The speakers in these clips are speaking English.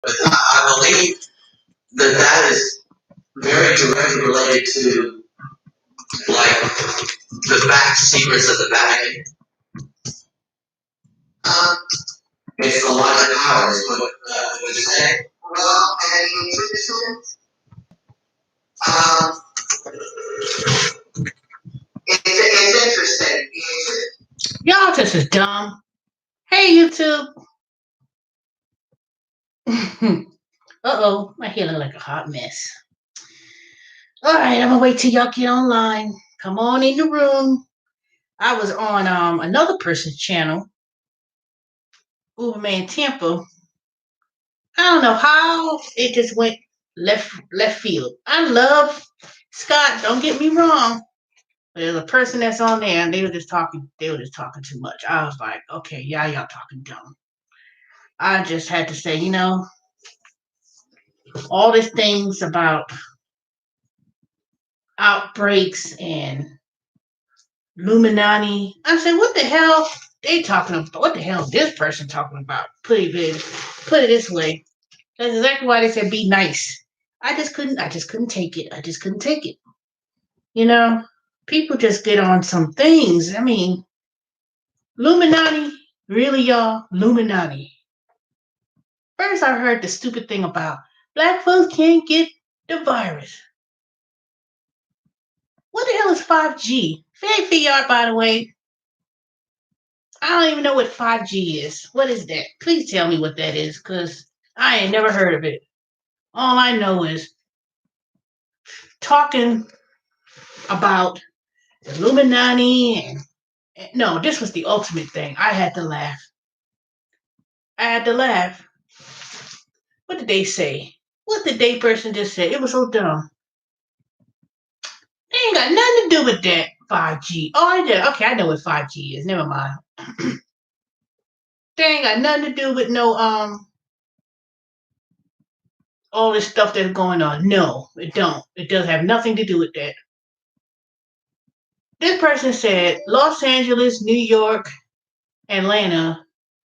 But I believe that is very directly related to like the back secrets of the Vatican. Um, it's a lot of powers, but would you say? Well, and um, it's interesting. Y'all just is dumb. Hey, YouTube. Uh-oh, my hair look like a hot mess. All right, I'm gonna wait till y'all get online. Come on in the room. I was on another person's channel, Uberman Tampa. I don't know how it just went left field. I love Scott. Don't get me wrong. But there's a person that's on there, and they were just talking. They were just talking too much. I was like, okay, y'all talking dumb. I just had to say, all these things about outbreaks and Illuminati. I said, what the hell they talking about? What the hell is this person talking about? Put it this way. That's exactly why they said be nice. I just couldn't take it. I just couldn't take it. People just get on some things. I mean, Illuminati, really, y'all? Illuminati. First, I heard the stupid thing about black folks can't get the virus. What the hell is 5G? Very for y'all, by the way. I don't even know what 5G is. What is that? Please tell me what that is, because I ain't never heard of it. All I know is talking about the Illuminati and no, this was the ultimate thing. I had to laugh. What did they say? What did they person just say? It was so dumb. They ain't got nothing to do with that 5G. Oh, I did. Okay, I know what 5G is. Never mind. They ain't got nothing to do with no all this stuff that's going on. No, it don't. It does have nothing to do with that. This person said Los Angeles, New York, Atlanta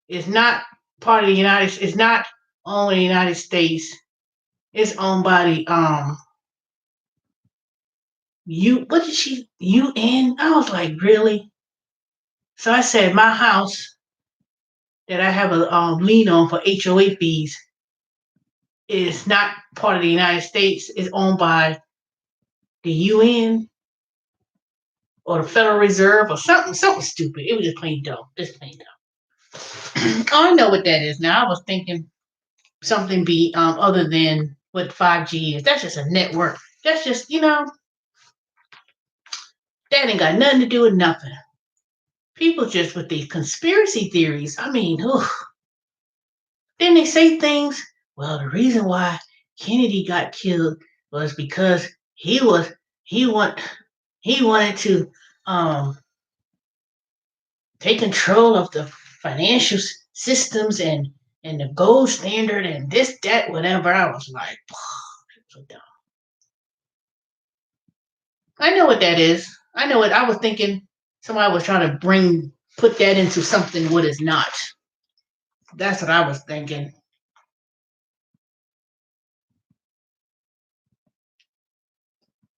is not part of the United. It's not owned in the United States. It's owned by the what did she UN? I was like, really? So I said my house that I have a lien on for HOA fees is not part of the United States. It's owned by the UN or the Federal Reserve or something stupid. It was just plain dumb. Just plain dumb. I know what that is now. I was thinking something be other than what 5G is. That's just a network. That's just, that ain't got nothing to do with nothing. People just with these conspiracy theories. I mean, then they say things. Well, the reason why Kennedy got killed was because he wanted to take control of the financial systems and the gold standard and this, that, whatever. I was like, so dumb. I know what that is. I know it. I was thinking somebody was trying to put that into something what is not. That's what I was thinking.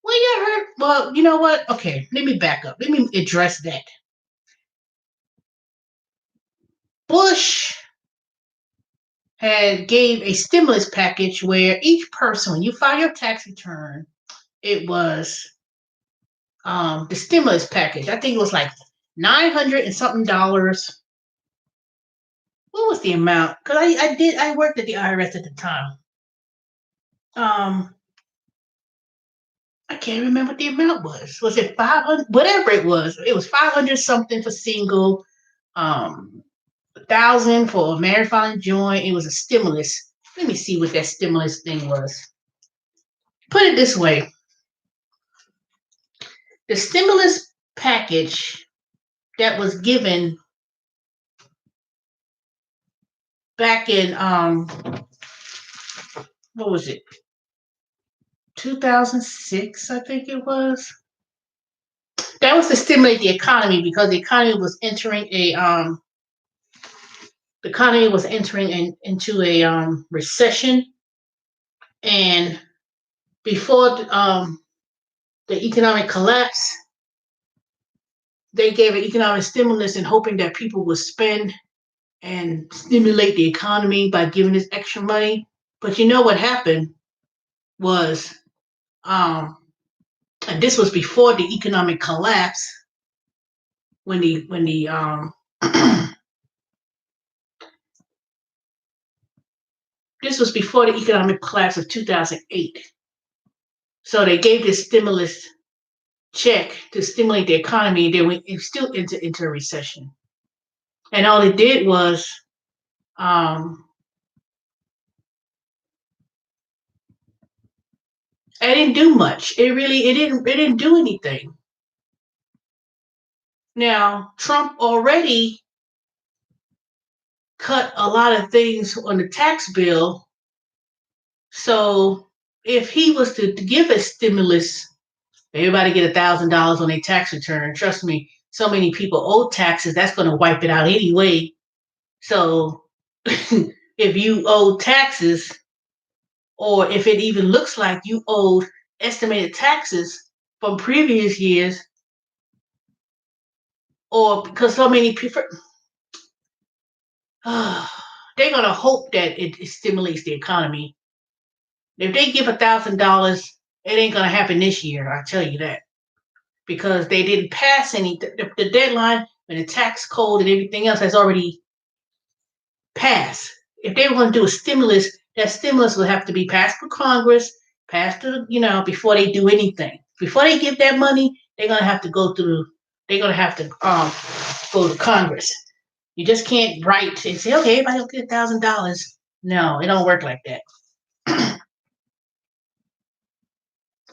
Well, you heard. Well, you know what? Okay, let me back up. Let me address that. Bush gave a stimulus package where each person, when you file your tax return, it was the stimulus package. I think it was like $900 and something. What was the amount? Because I worked at the IRS at the time. I can't remember what the amount was. Was it 500? Whatever it was 500 something for single, 1,000 for married filing joint. It was a stimulus. Let me see what that stimulus thing was. Put it this way: the stimulus package that was given back in what was it? 2006, I think it was. That was to stimulate the economy because the economy was entering the the economy was entering into a recession, and before the economic collapse, they gave an economic stimulus in hoping that people would spend and stimulate the economy by giving this extra money. But you know what happened was, um, and this was before the economic collapse, when the this was before the economic collapse of 2008. So they gave this stimulus check to stimulate the economy. They went still into a recession, and all it did was, um, it didn't do much. It didn't do anything. Now Trump already cut a lot of things on the tax bill. So if he was to give a stimulus, everybody get $1,000 on their tax return. Trust me, so many people owe taxes. That's going to wipe it out anyway. So if you owe taxes, or if it even looks like you owed estimated taxes from previous years, or because so many people, they're going to hope that it stimulates the economy. If they give $1,000, it ain't going to happen this year. I tell you that, because they didn't pass any. The deadline and the tax code and everything else has already passed. If they were going to do a stimulus, that stimulus would have to be passed through Congress, passed through, before they do anything. Before they give that money, they're going to have to go through. They're going to have to go to Congress. You just can't write and say, okay, everybody will get $1,000. No, it don't work like that.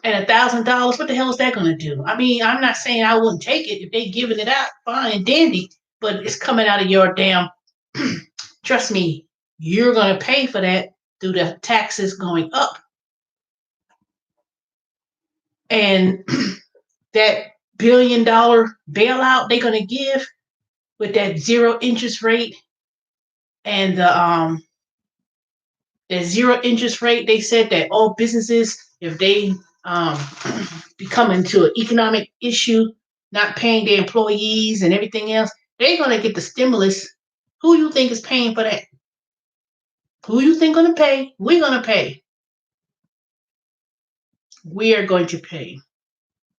And $1,000, what the hell is that going to do? I mean, I'm not saying I wouldn't take it if they giving it out, fine and dandy, but it's coming out of your damn. Trust me, you're going to pay for that through the taxes going up, and that $1 billion bailout they're going to give with that zero interest rate, and the zero interest rate. They said that all businesses, if they um, become into an economic issue, not paying their employees and everything else, they're going to get the stimulus. Who you think is paying for that? Who you think going to pay? We're going to pay. We are going to pay.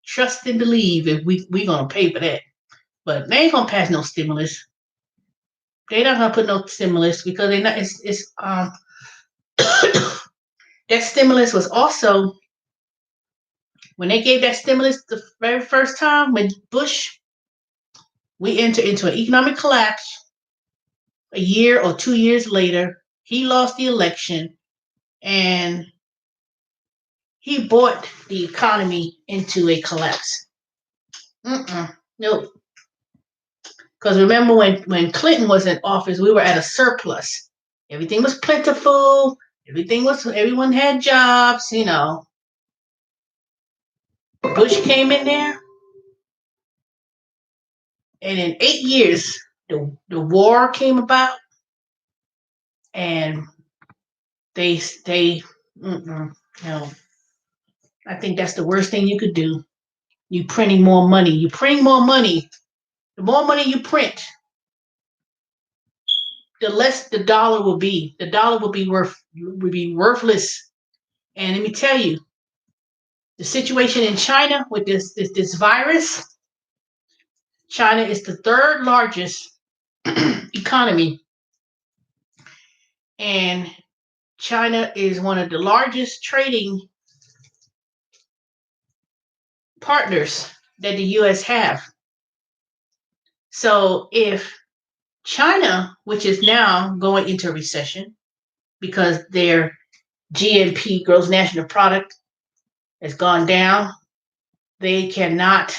Trust and believe if we're going to pay for that. But they ain't going to pass no stimulus. They're not going to put no stimulus because they not. It's that stimulus was also, when they gave that stimulus the very first time with Bush, we entered into an economic collapse. A year or 2 years later, he lost the election, and he brought the economy into a collapse. Nope. Because remember when Clinton was in office, we were at a surplus. Everything was plentiful. Everyone had jobs. Bush came in there, and in 8 years, the war came about, and they no. I think that's the worst thing you could do. You printing more money. You print more money. The more money you print, the less the dollar will be. The dollar will be worthless. And let me tell you, the situation in China with this virus. China is the third largest economy, and China is one of the largest trading partners that the U.S. have. So if China, which is now going into recession because their GNP, gross national product, has gone down, they cannot.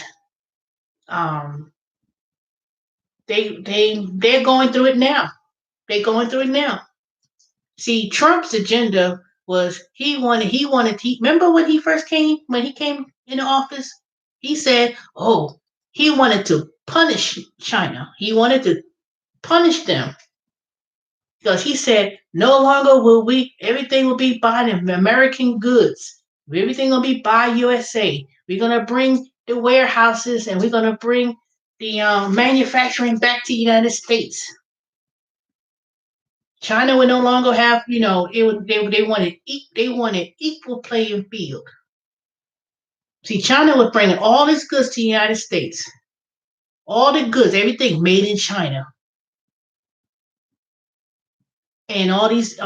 They're going through it now. They're going through it now. See, Trump's agenda was remember when he came into office, he said, oh, he wanted to punish China. He wanted to punish them. because he said no longer will we everything will be buying American goods. Everything will be buy USA. We're gonna bring the warehouses and we're gonna bring the manufacturing back to the United States. China would no longer have, they wanted equal playing field. See, China was bringing all these goods to the United States, all the goods, everything made in China, and all these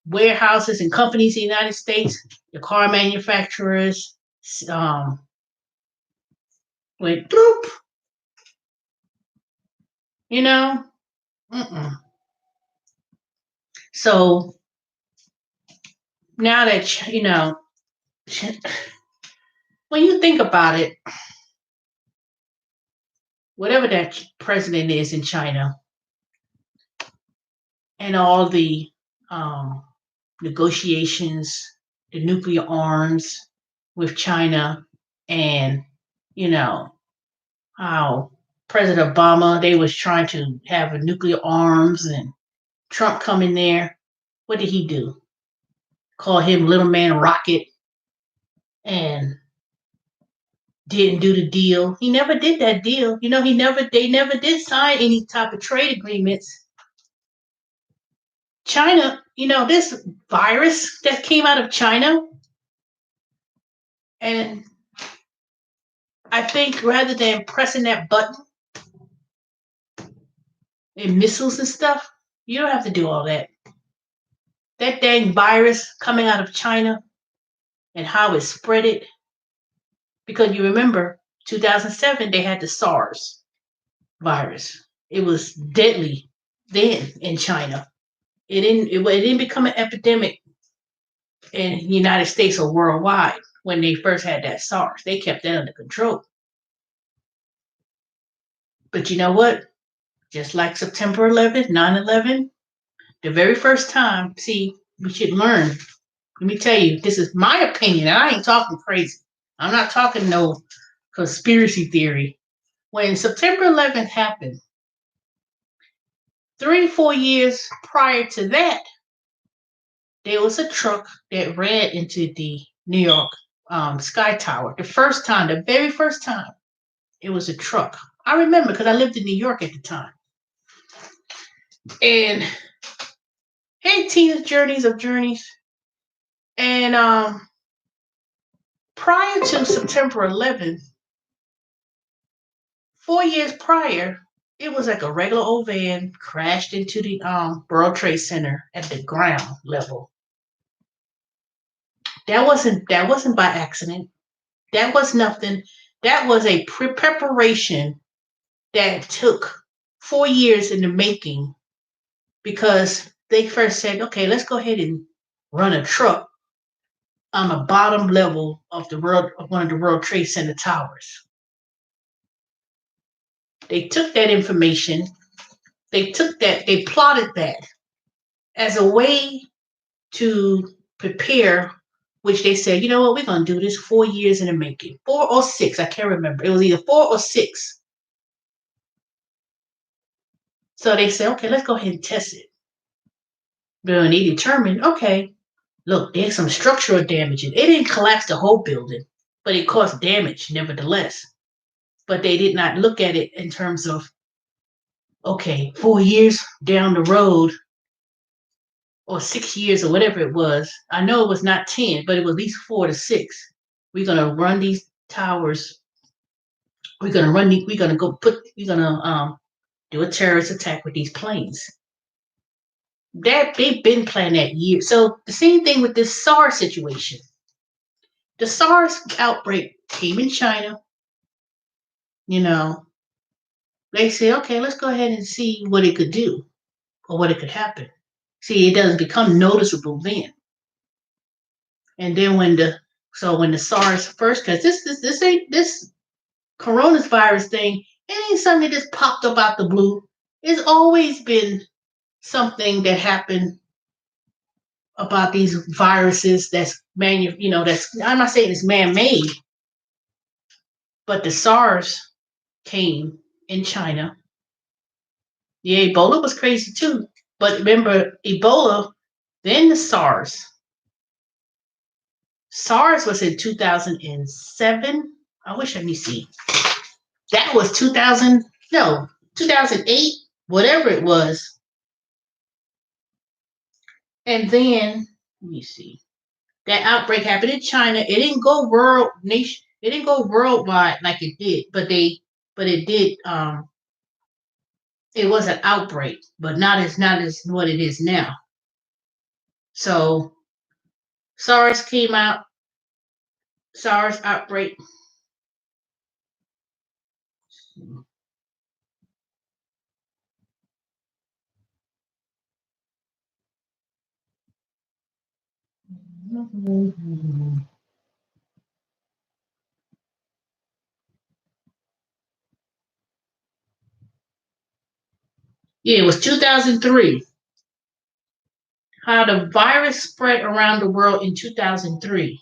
warehouses and companies in the United States, the car manufacturers, um, went bloop, you know. Mm-mm. So now that when you think about it, whatever that president is in China, and all the um, negotiations, the nuclear arms with China, and you know how President Obama they was trying to have a nuclear arms, and Trump come in there. What did he do? Call him Little Man Rocket, and didn't do the deal. He never did that deal. They never did sign any type of trade agreements. China, this virus that came out of China, and I think rather than pressing that button and missiles and stuff, you don't have to do all that. That dang virus coming out of China and how it spread it, because you remember 2007 they had the SARS virus. It was deadly then in China. It didn't become an epidemic in the United States or worldwide when they first had that SARS. They kept that under control. But you know what? Just like September 11th, 9/11, the very first time, see, we should learn. Let me tell you, this is my opinion, and I ain't talking crazy. I'm not talking no conspiracy theory. When September 11th happened, 3, 4 years prior to that, there was a truck that ran into the New York Sky Tower. The very first time, it was a truck. I remember because I lived in New York at the time. And hey, Tina's Journeys of Journeys. And prior to September 11th, 4 years prior, it was like a regular old van crashed into the World Trade Center at the ground level. That wasn't by accident. That was nothing. That was a preparation that took 4 years in the making, because they first said, okay, let's go ahead and run a truck on the bottom level of one of the World Trade Center towers. They took that information, they plotted that as a way to prepare, which they said, you know what, we're going to do this 4 years in the making. 4 or 6, I can't remember. It was either 4 or 6. So they said, okay, let's go ahead and test it. But when they determined, okay, look, there's some structural damage. It didn't collapse the whole building, but it caused damage nevertheless. But they did not look at it in terms of, okay, 4 years down the road, or 6 years, or whatever it was. I know it was not 10, but it was at least 4 to 6. We're gonna run these towers. We're gonna do a terrorist attack with these planes. That they've been planning that year. So the same thing with this SARS situation. The SARS outbreak came in China. They say, okay, let's go ahead and see what it could do or what it could happen. See, it doesn't become noticeable then. And then when the SARS first, because this coronavirus thing, it ain't something that just popped up out the blue. It's always been something that happened about these viruses that's I'm not saying it's man-made, but the SARS came in China. Yeah, Ebola was crazy too. But remember Ebola, then the SARS. SARS was in 2007. I wish let me see. That was 2000, no, 2008, whatever it was. And then, let me see. That outbreak happened in China. It didn't go world nation. It didn't go worldwide like it did, but it did. It was an outbreak, but not as what it is now. So SARS came out. SARS outbreak. Yeah, it was 2003. How the virus spread around the world in 2003.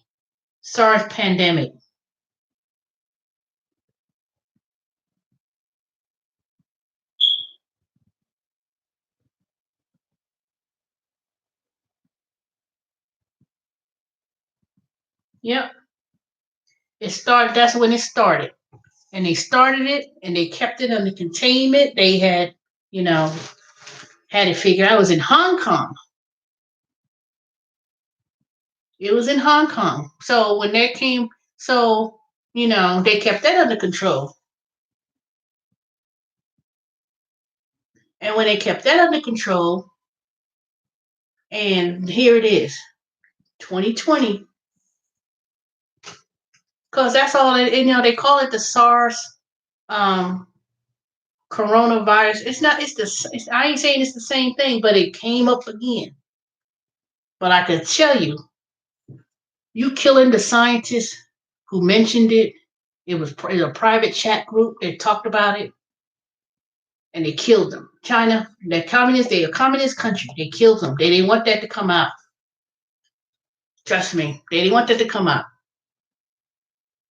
SARS pandemic. Yep. It started. That's when it started, and they started it, and they kept it under containment. They had, you know, had it figured out. It was in Hong Kong. It was in Hong Kong. So when that came, so they kept that under control. And when they kept that under control, and here it is, 2020, because that's all. They call it the SARS um, coronavirus. It's not. It's the. I ain't saying it's the same thing, but it came up again. But I can tell you, you killing the scientists who mentioned it. It was in a private chat group. They talked about it, and they killed them. China, they're communist. They're a communist country. They killed them. They didn't want that to come out. Trust me, they didn't want that to come out.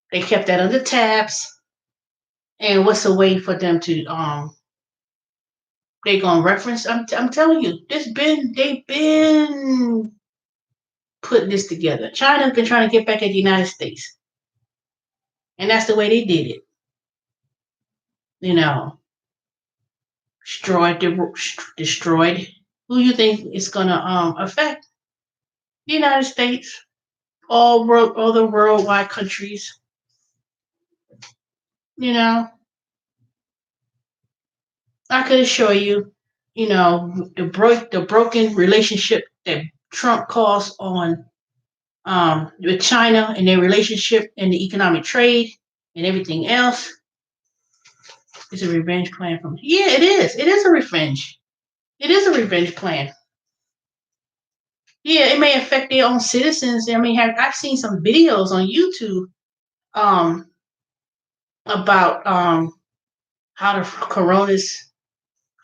They kept that under tabs. And what's a way for them to they gonna reference? I'm telling you, they've been putting this together. China's been trying to get back at the United States, and that's the way they did it. You know, destroyed. Who you think is gonna affect? The United States, all the worldwide countries. You know, I could assure you, the broken relationship that Trump caused on with China and their relationship and the economic trade and everything else is a revenge plan from. Yeah, it is. It is a revenge. It is a revenge plan. Yeah, it may affect their own citizens. I mean, I've seen some videos on YouTube um, about how the coronas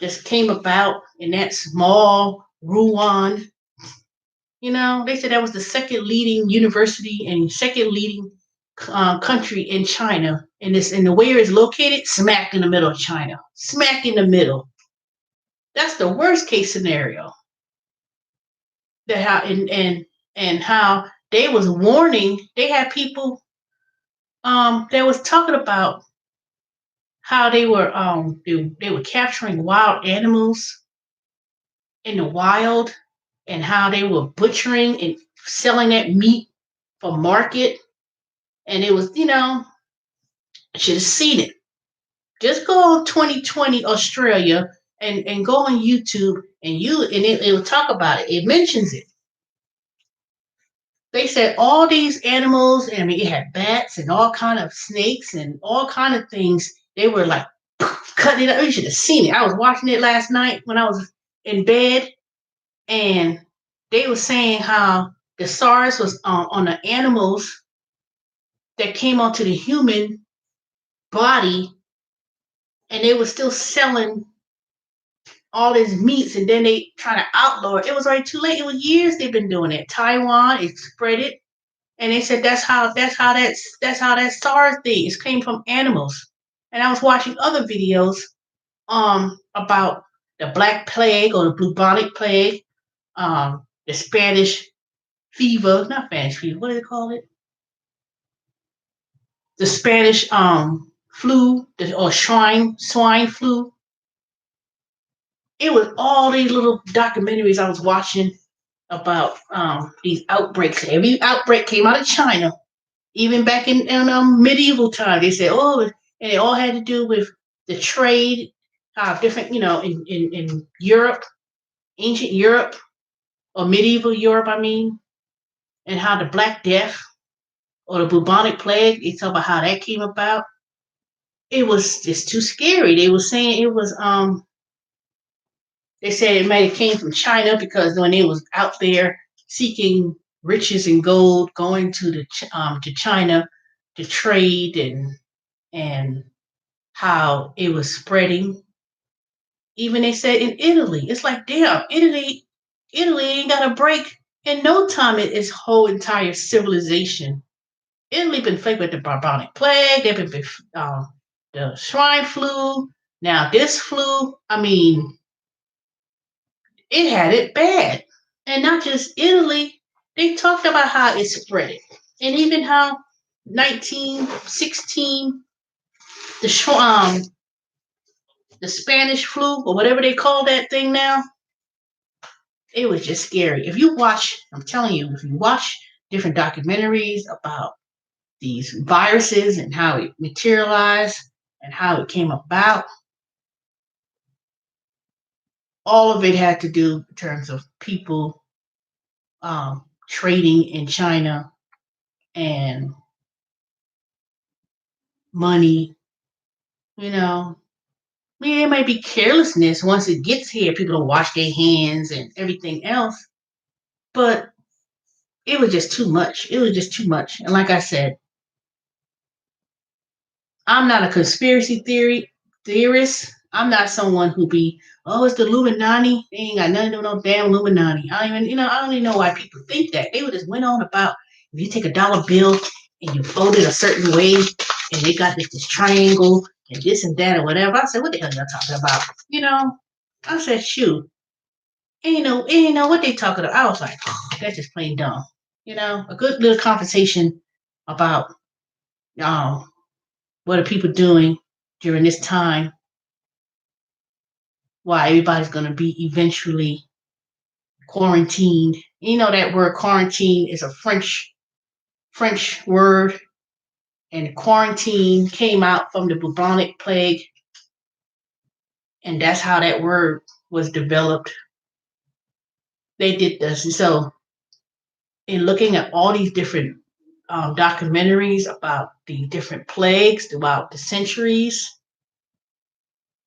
just came about in that small Wuhan. They said that was the second leading university and second leading country in China, and the where it's located, smack in the middle of China, smack in the middle. That's the worst case scenario. That how and how they was warning. They had people that was talking about how they were capturing wild animals in the wild and how they were butchering and selling that meat for market. And it was, I should have seen it. Just go on 2020 Australia and go on YouTube and it will talk about it. It mentions it. They said all these animals, I mean, it had bats and all kind of snakes and all kind of things. They were like cutting it up. You should have seen it. I was watching it last night when I was in bed, and they were saying how the SARS was on the animals that came onto the human body, and they were still selling all these meats, and then they try to outlaw it. It was already too late. It was years they've been doing it. Taiwan, it spread it, and they said that's how that SARS thing. It came from animals. And I was watching other videos about the Black Plague or the bubonic plague, the Spanish fever, not Spanish fever, what do they call it? The Spanish flu, or swine flu. It was all these little documentaries I was watching about these outbreaks. Every outbreak came out of China. Even back in medieval time, they said, oh, and it all had to do with the trade, how different, in Europe, ancient Europe, or medieval Europe, I mean, and how the Black Death or the bubonic plague, they talk about how that came about. It was just too scary. They were saying it was, they said it might have came from China because when they was out there seeking riches and gold, going to China to trade and how it was spreading. Even they said in Italy, it's like damn, Italy ain't got a break in no time. Its whole entire civilization. Italy been plagued with the bubonic plague. They've been the swine flu. Now this flu, I mean, it had it bad, and not just Italy. They talked about how it spread, and even how 1916 the the Spanish flu or whatever they call that thing now. It was just scary. If you watch, I'm telling you, if you watch different documentaries about these viruses and how it materialized and how it came about, all of it had to do in terms of people trading in China and money. You know, I mean, it might be carelessness once it gets here. People don't wash their hands and everything else, but it was just too much. It was just too much. And like I said, I'm not a conspiracy theorist. I'm not someone who be, oh, it's the Illuminati. They ain't got nothing to do with no damn Illuminati. I don't even know why people think that. They would just went on about if you take a dollar bill and you fold it a certain way, and they got this triangle and this and that or whatever. I said, what the hell y'all talking about? I said, shoot, ain't know what they talking about. I was like, oh, that's just plain dumb. A good little conversation about um what are people doing during this time? Why everybody's going to be eventually quarantined? That word quarantine is a French word, and quarantine came out from the bubonic plague, and that's how that word was developed. They did this, and so in looking at all these different documentaries about the different plagues throughout the centuries,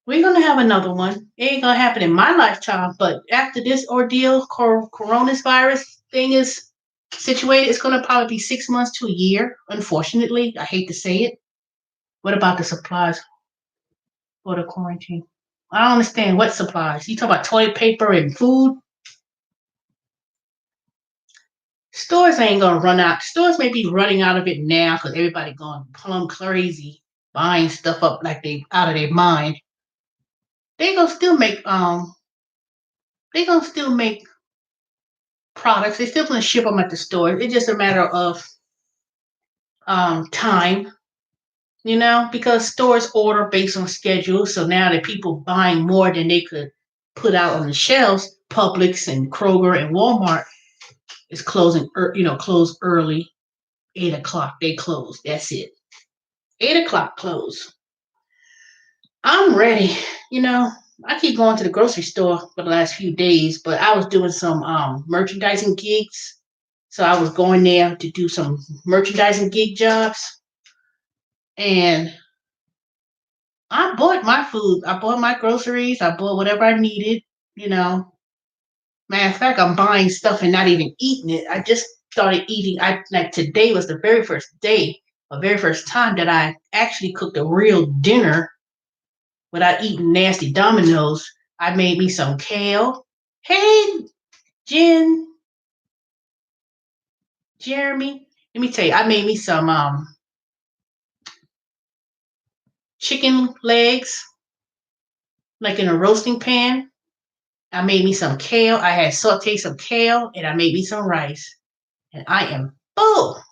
we're gonna have another one. It ain't gonna happen in my lifetime, but after this ordeal, coronavirus thing is situated, it's gonna probably be 6 months to a year. Unfortunately, I hate to say it. What about the supplies for the quarantine? I don't understand what supplies. You talk about toilet paper and food. Stores ain't gonna run out. Stores may be running out of it now because everybody going plumb crazy, buying stuff up like they out of their mind. They gonna still make they gonna still make products. They're still going to ship them at the store. It's just a matter of time, because stores order based on schedule. So now that people buying more than they could put out on the shelves, Publix and Kroger and Walmart is close early. 8 o'clock they close. That's it. 8 o'clock close. I'm ready. You know, I keep going to the grocery store for the last few days, but I was doing some merchandising gigs. So I was going there to do some merchandising gig jobs. And I bought my food. I bought my groceries. I bought whatever I needed, you know. Matter of fact, I'm buying stuff and not even eating it. I just started eating. Today was the very first day, the very first time that I actually cooked a real dinner without eating nasty Dominoes. I made me some kale. Hey, Jen, Jeremy. Let me tell you, I made me some chicken legs, like in a roasting pan. I made me some kale. I had sauteed some kale and I made me some rice. And I am full.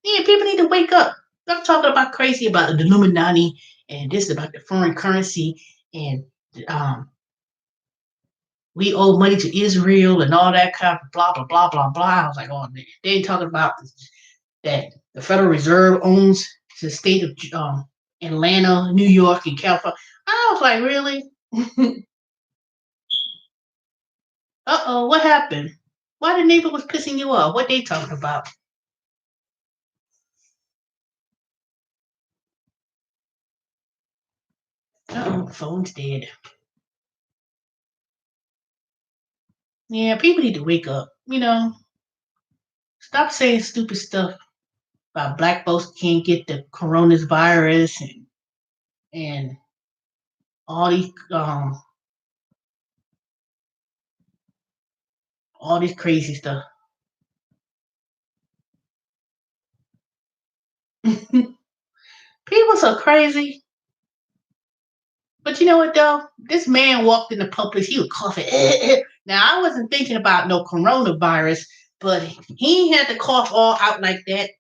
Yeah, people need to wake up. Stop talking about crazy about the Illuminati and this about the foreign currency and um, we owe money to Israel and all that kind of blah blah blah blah blah. I was like, oh, they ain't talking about that the Federal Reserve owns the state of Atlanta, New York, and California. I was like, really? Uh-oh, what happened? Why the neighbor was pissing you off? What they talking about? Uh-oh, phone's dead. Yeah, people need to wake up. Stop saying stupid stuff about black folks can't get the coronavirus and all all these crazy stuff. People so crazy. But you know what though? This man walked in the public, he was coughing. Now I wasn't thinking about no coronavirus, but he had to cough all out like that.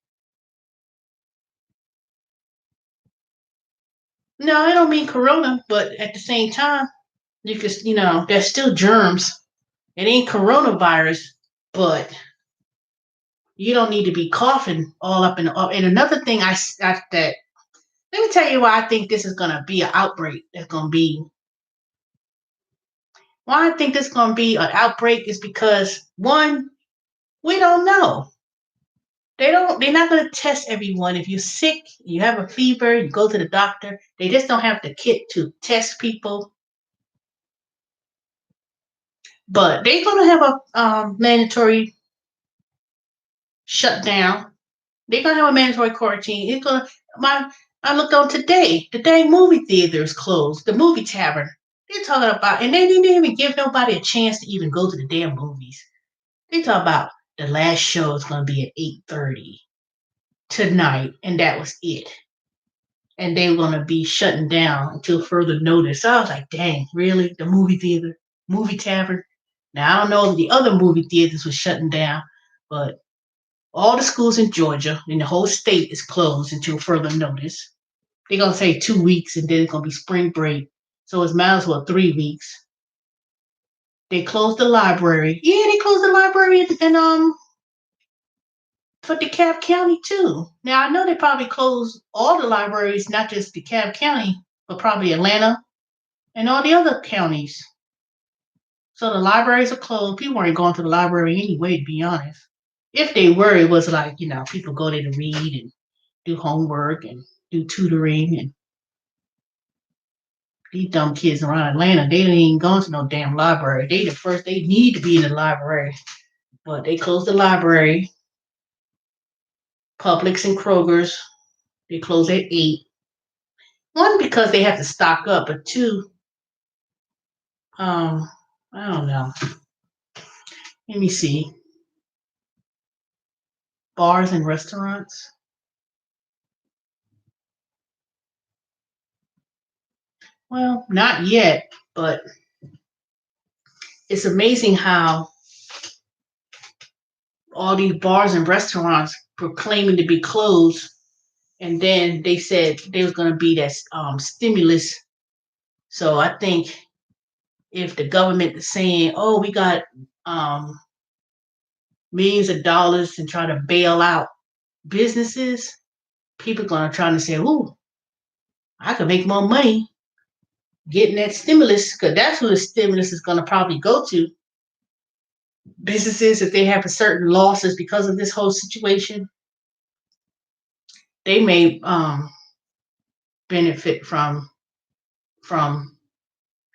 No, I don't mean corona, but at the same time, there's still germs. It ain't coronavirus, but you don't need to be coughing all up in the. And another thing that let me tell you why I think this is gonna be an outbreak. That's gonna be why I think this is gonna be an outbreak is because one, we don't know. They're not gonna test everyone. If you're sick, you have a fever, you go to the doctor. They just don't have the kit to test people. But they're gonna have a mandatory shutdown. They're gonna have a mandatory quarantine. It's gonna my I looked on today. The dang movie theater is closed. The movie tavern. They're talking about, and they didn't even give nobody a chance to even go to the damn movies. They talk about the last show is gonna be at 8:30 tonight, and that was it. And they were gonna be shutting down until further notice. So I was like, dang, really? The movie theater, movie tavern. Now I don't know if the other movie theaters were shutting down, but all the schools in Georgia and the whole state is closed until further notice. They're gonna say 2 weeks and then it's gonna be spring break. So it's might as well 3 weeks. They closed the library. Yeah, they closed the library and for DeKalb County too. Now I know they probably closed all the libraries, not just DeKalb County, but probably Atlanta and all the other counties. So the libraries are closed. People weren't going to the library anyway, to be honest. If they were, it was like, people go there to read and do homework and do tutoring and these dumb kids around Atlanta, they ain't even gone to no damn library. They need to be in the library. But they closed the library, Publix and Kroger's, they close at 8. One, because they have to stock up, but two, um, I don't know. Let me see. Bars and restaurants. Well, not yet, but it's amazing how all these bars and restaurants proclaiming to be closed, and then they said there was going to be that stimulus. So I think if the government is saying, "Oh, we got um, millions of dollars and try to bail out businesses," people are going to try to say, "Ooh, I could make more money getting that stimulus," because that's who the stimulus is going to probably go to. Businesses, if they have a certain losses because of this whole situation, they may benefit from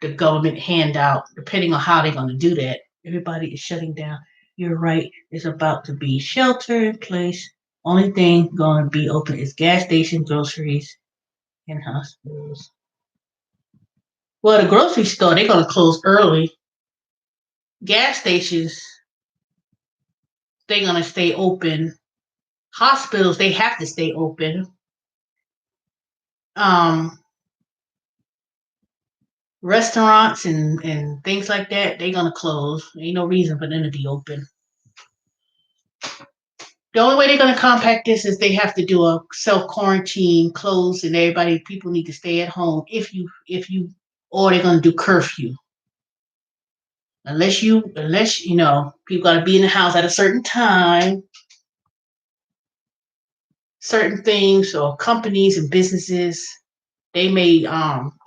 the government handout, depending on how they're going to do that. Everybody is shutting down. You're right. It's about to be shelter in place. Only thing going to be open is gas stations, groceries, and hospitals. Well, the grocery store, they're going to close early. Gas stations, they're going to stay open. Hospitals, they have to stay open. Um, Restaurants and things like that, they're gonna close. Ain't no reason for them to be open. The only way they're gonna compact this is they have to do a self quarantine, close, and everybody people need to stay at home. If you or they're gonna do curfew. Unless people gotta be in the house at a certain time, certain things or companies and businesses they may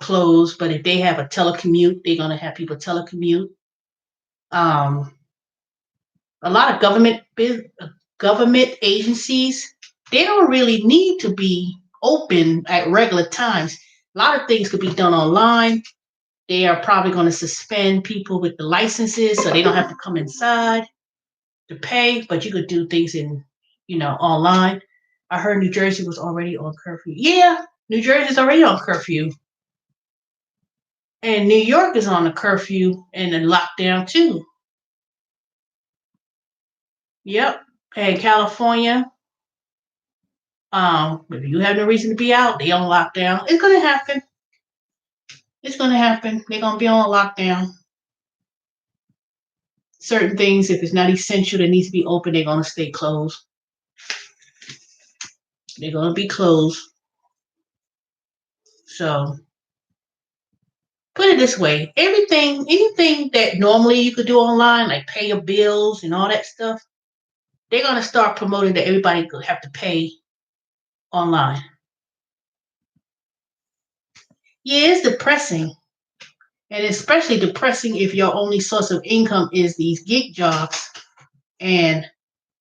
close, but if they have a telecommute, they're gonna have people telecommute. Um, a lot of government agencies they don't really need to be open at regular times. A lot of things could be done online. They are probably going to suspend people with the licenses so they don't have to come inside to pay, but you could do things online. I heard New Jersey was already on curfew. Yeah, New Jersey's already on curfew. And New York is on a curfew and a lockdown too. Yep. And California, if you have no reason to be out, they on lockdown. It's gonna happen. It's gonna happen. They're gonna be on lockdown. Certain things, if it's not essential that needs to be open, they're gonna stay closed. They're gonna be closed. So put it this way: anything that normally you could do online, like pay your bills and all that stuff, they're gonna start promoting that everybody could have to pay online. Yeah, it's depressing. And especially depressing if your only source of income is these gig jobs and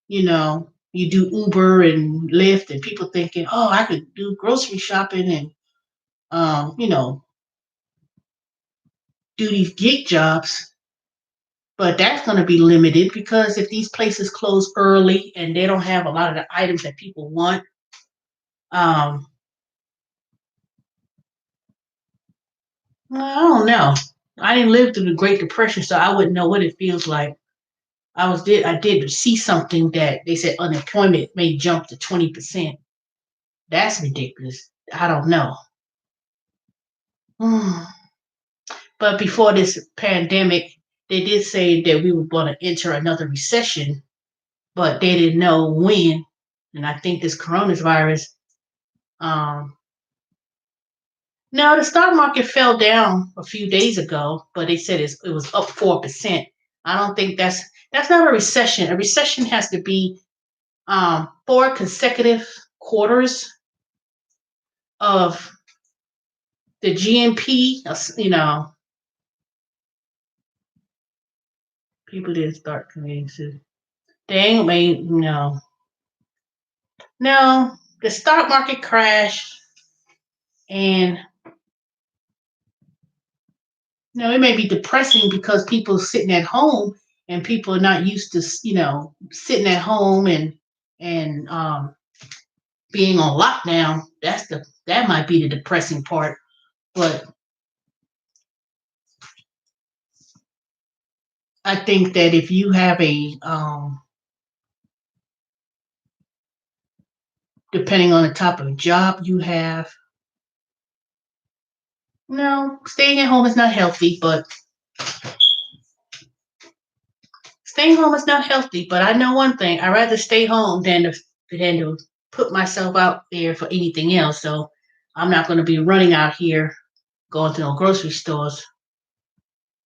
you do Uber and Lyft and people thinking, oh, I could do grocery shopping and um, you know, do these gig jobs. But that's going to be limited because if these places close early and they don't have a lot of the items that people want, um, I don't know. I didn't live through the Great Depression, so I wouldn't know what it feels like. I did see something that they said unemployment may jump to 20%. That's ridiculous. I don't know. But before this pandemic, they did say that we were going to enter another recession, but they didn't know when. And I think this coronavirus, um, no, the stock market fell down a few days ago, but they said it was up 4%. I don't think that's not a recession. A recession has to be 4 consecutive quarters of the GNP. People didn't start committing to. They ain't made no. The stock market crashed, and it may be depressing because people sitting at home and people are not used to sitting at home and being on lockdown. That might be the depressing part, but I think that if you have depending on the type of job you have, no, staying at home is not healthy, but staying home is not healthy. But I know one thing: I'd rather stay home than to put myself out there for anything else. So I'm not going to be running out here going to no grocery stores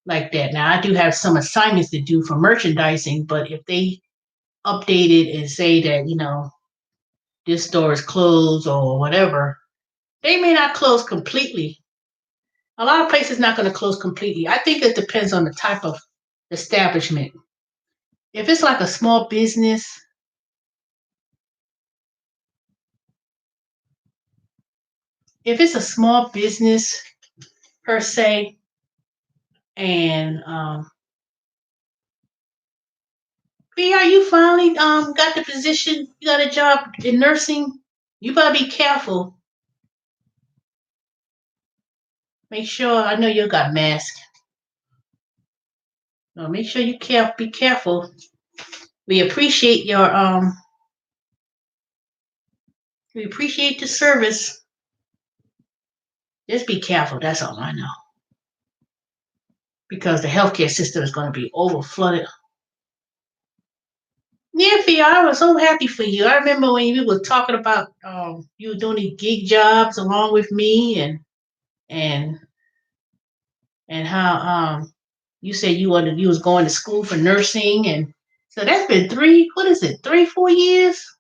like that. Now I do have some assignments to do for merchandising, but if they update it and say that this store is closed or whatever, they may not close completely. A lot of places not going to close completely. I think it depends on the type of establishment. If it's like a small business, if it's a small business per se, and yeah, you finally got the position, you got a job in nursing, you better be careful. Make sure I know you got mask. So make sure be careful. We appreciate we appreciate the service. Just be careful. That's all I know. because the healthcare system is going to be over flooded. Yeah, Fia, I was so happy for you. I remember when you were talking about you were doing these gig jobs along with me, and and how you said you was going to school for nursing, and so that's been 3, 4 years,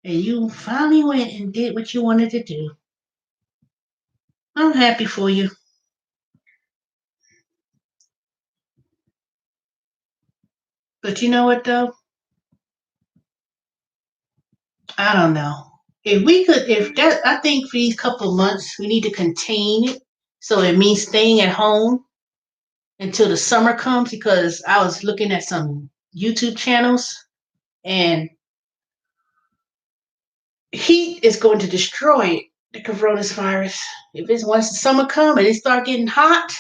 and you finally went and did what you wanted to do. I'm happy for you. But you know what though? I don't know. If that, I think for these couple of months, we need to contain it. So it means staying at home until the summer comes, because I was looking at some YouTube channels, and heat is going to destroy the coronavirus. If it's once the summer comes and it start getting hot,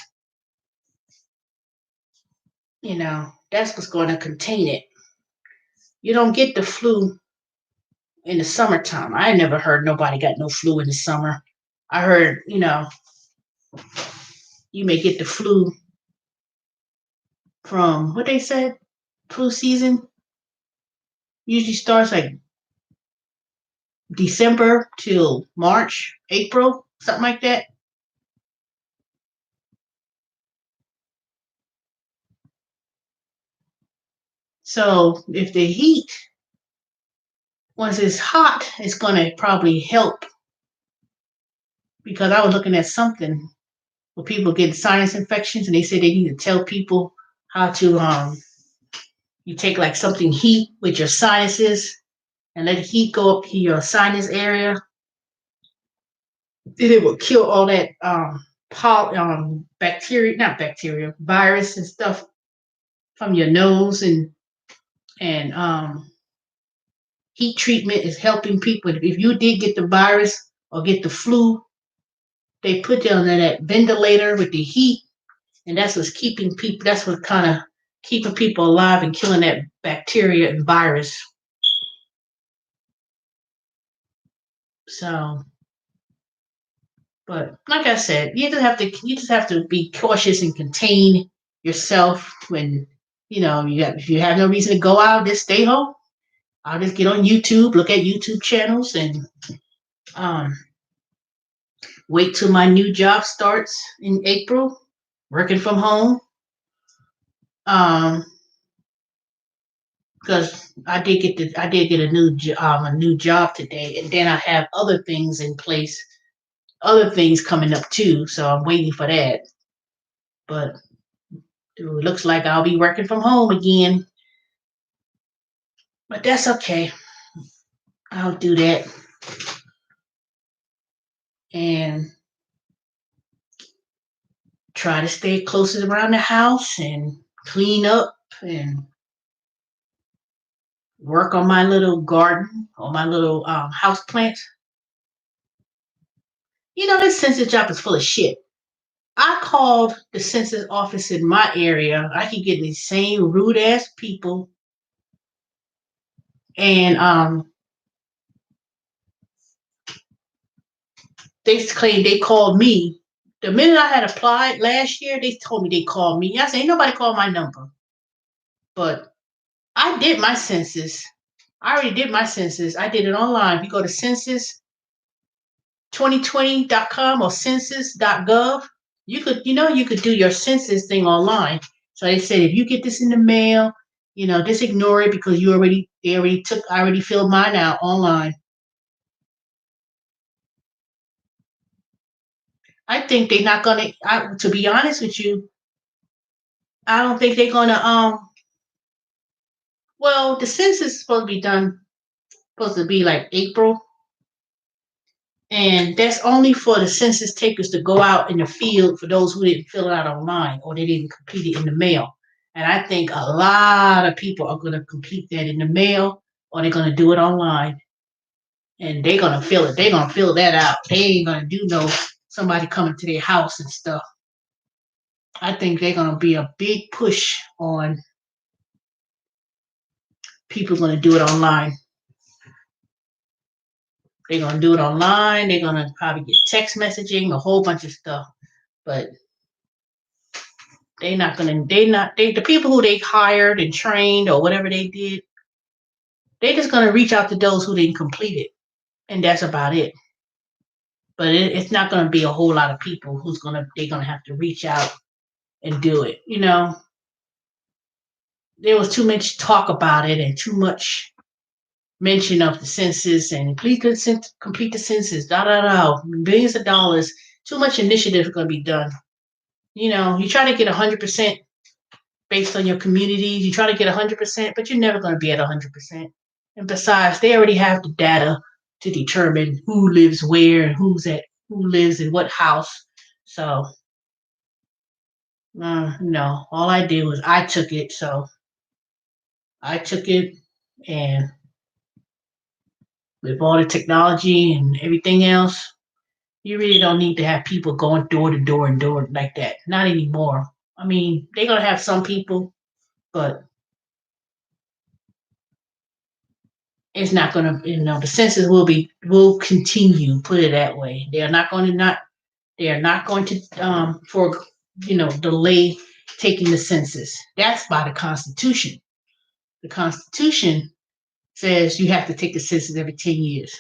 that's what's going to contain it. You don't get the flu in the summertime. I never heard nobody got no flu in the summer. I heard, you may get the flu from what they said. Flu season usually starts like December till March, April, something like that. So if the heat, once it's hot, it's going to probably help, because I was looking at something where people get sinus infections, and they said they need to tell people how to you take like something heat with your sinuses and let the heat go up to your sinus area. Then it will kill all that bacteria, not bacteria, virus and stuff from your nose, and heat treatment is helping people. If you did get the virus or get the flu, they put you on that ventilator with the heat, and that's what's keeping people. That's what kind of keeping people alive and killing that bacteria and virus. So, but like I said, you just have to be cautious and contain yourself when if you have no reason to go out, just stay home. I'll just get on YouTube, look at YouTube channels, and um, wait till my new job starts in April, working from home. Um, because I did get a new job today, and then I have other things in place, other things coming up too. So I'm waiting for that. But it looks like I'll be working from home again. But that's okay. I'll do that and try to stay closer around the house and clean up and work on my little garden or my little house plants. This census job is full of shit. I called the census office in my area. I keep getting these same rude ass people, and they claim they called me. The minute I had applied last year, they told me they called me. I said, ain't nobody called my number. But I did my census. I already did my census. I did it online. If you go to census2020.com or census.gov, you could do your census thing online. So they said if you get this in the mail, just ignore it, because I already filled mine out online. I think they're not gonna. To be honest with you, I don't think they're gonna. Well, the census is supposed to be like April, and that's only for the census takers to go out in the field, for those who didn't fill it out online or they didn't complete it in the mail. And I think a lot of people are going to complete that in the mail, or they're going to do it online. And they're going to fill it. They're going to fill that out. They ain't going to do no somebody coming to their house and stuff. I think they're going to be a big push on people going to do it online. They're going to do it online. They're going to probably get text messaging, a whole bunch of stuff. But They not gonna. They not. They the people who they hired and trained or whatever they did. They just gonna reach out to those who didn't complete it, and that's about it. But it's not gonna be a whole lot of people who's gonna. They're gonna have to reach out and do it. There was too much talk about it and too much mention of the census and complete the census. Da da da. Billions of dollars. Too much initiative is gonna be done. You try to get 100% based on your communities. You try to get 100%, but you're never going to be at 100%. And besides, they already have the data to determine who lives where and who lives in what house. So, no, all I did was I took it. So I took it, and with all the technology and everything else, you really don't need to have people going door to door and door like that. Not anymore. I mean, they're gonna have some people, but it's not going to, the census will continue. Put it that way. They are not going to for delay taking the census. That's by the Constitution. The Constitution says you have to take the census every 10 years.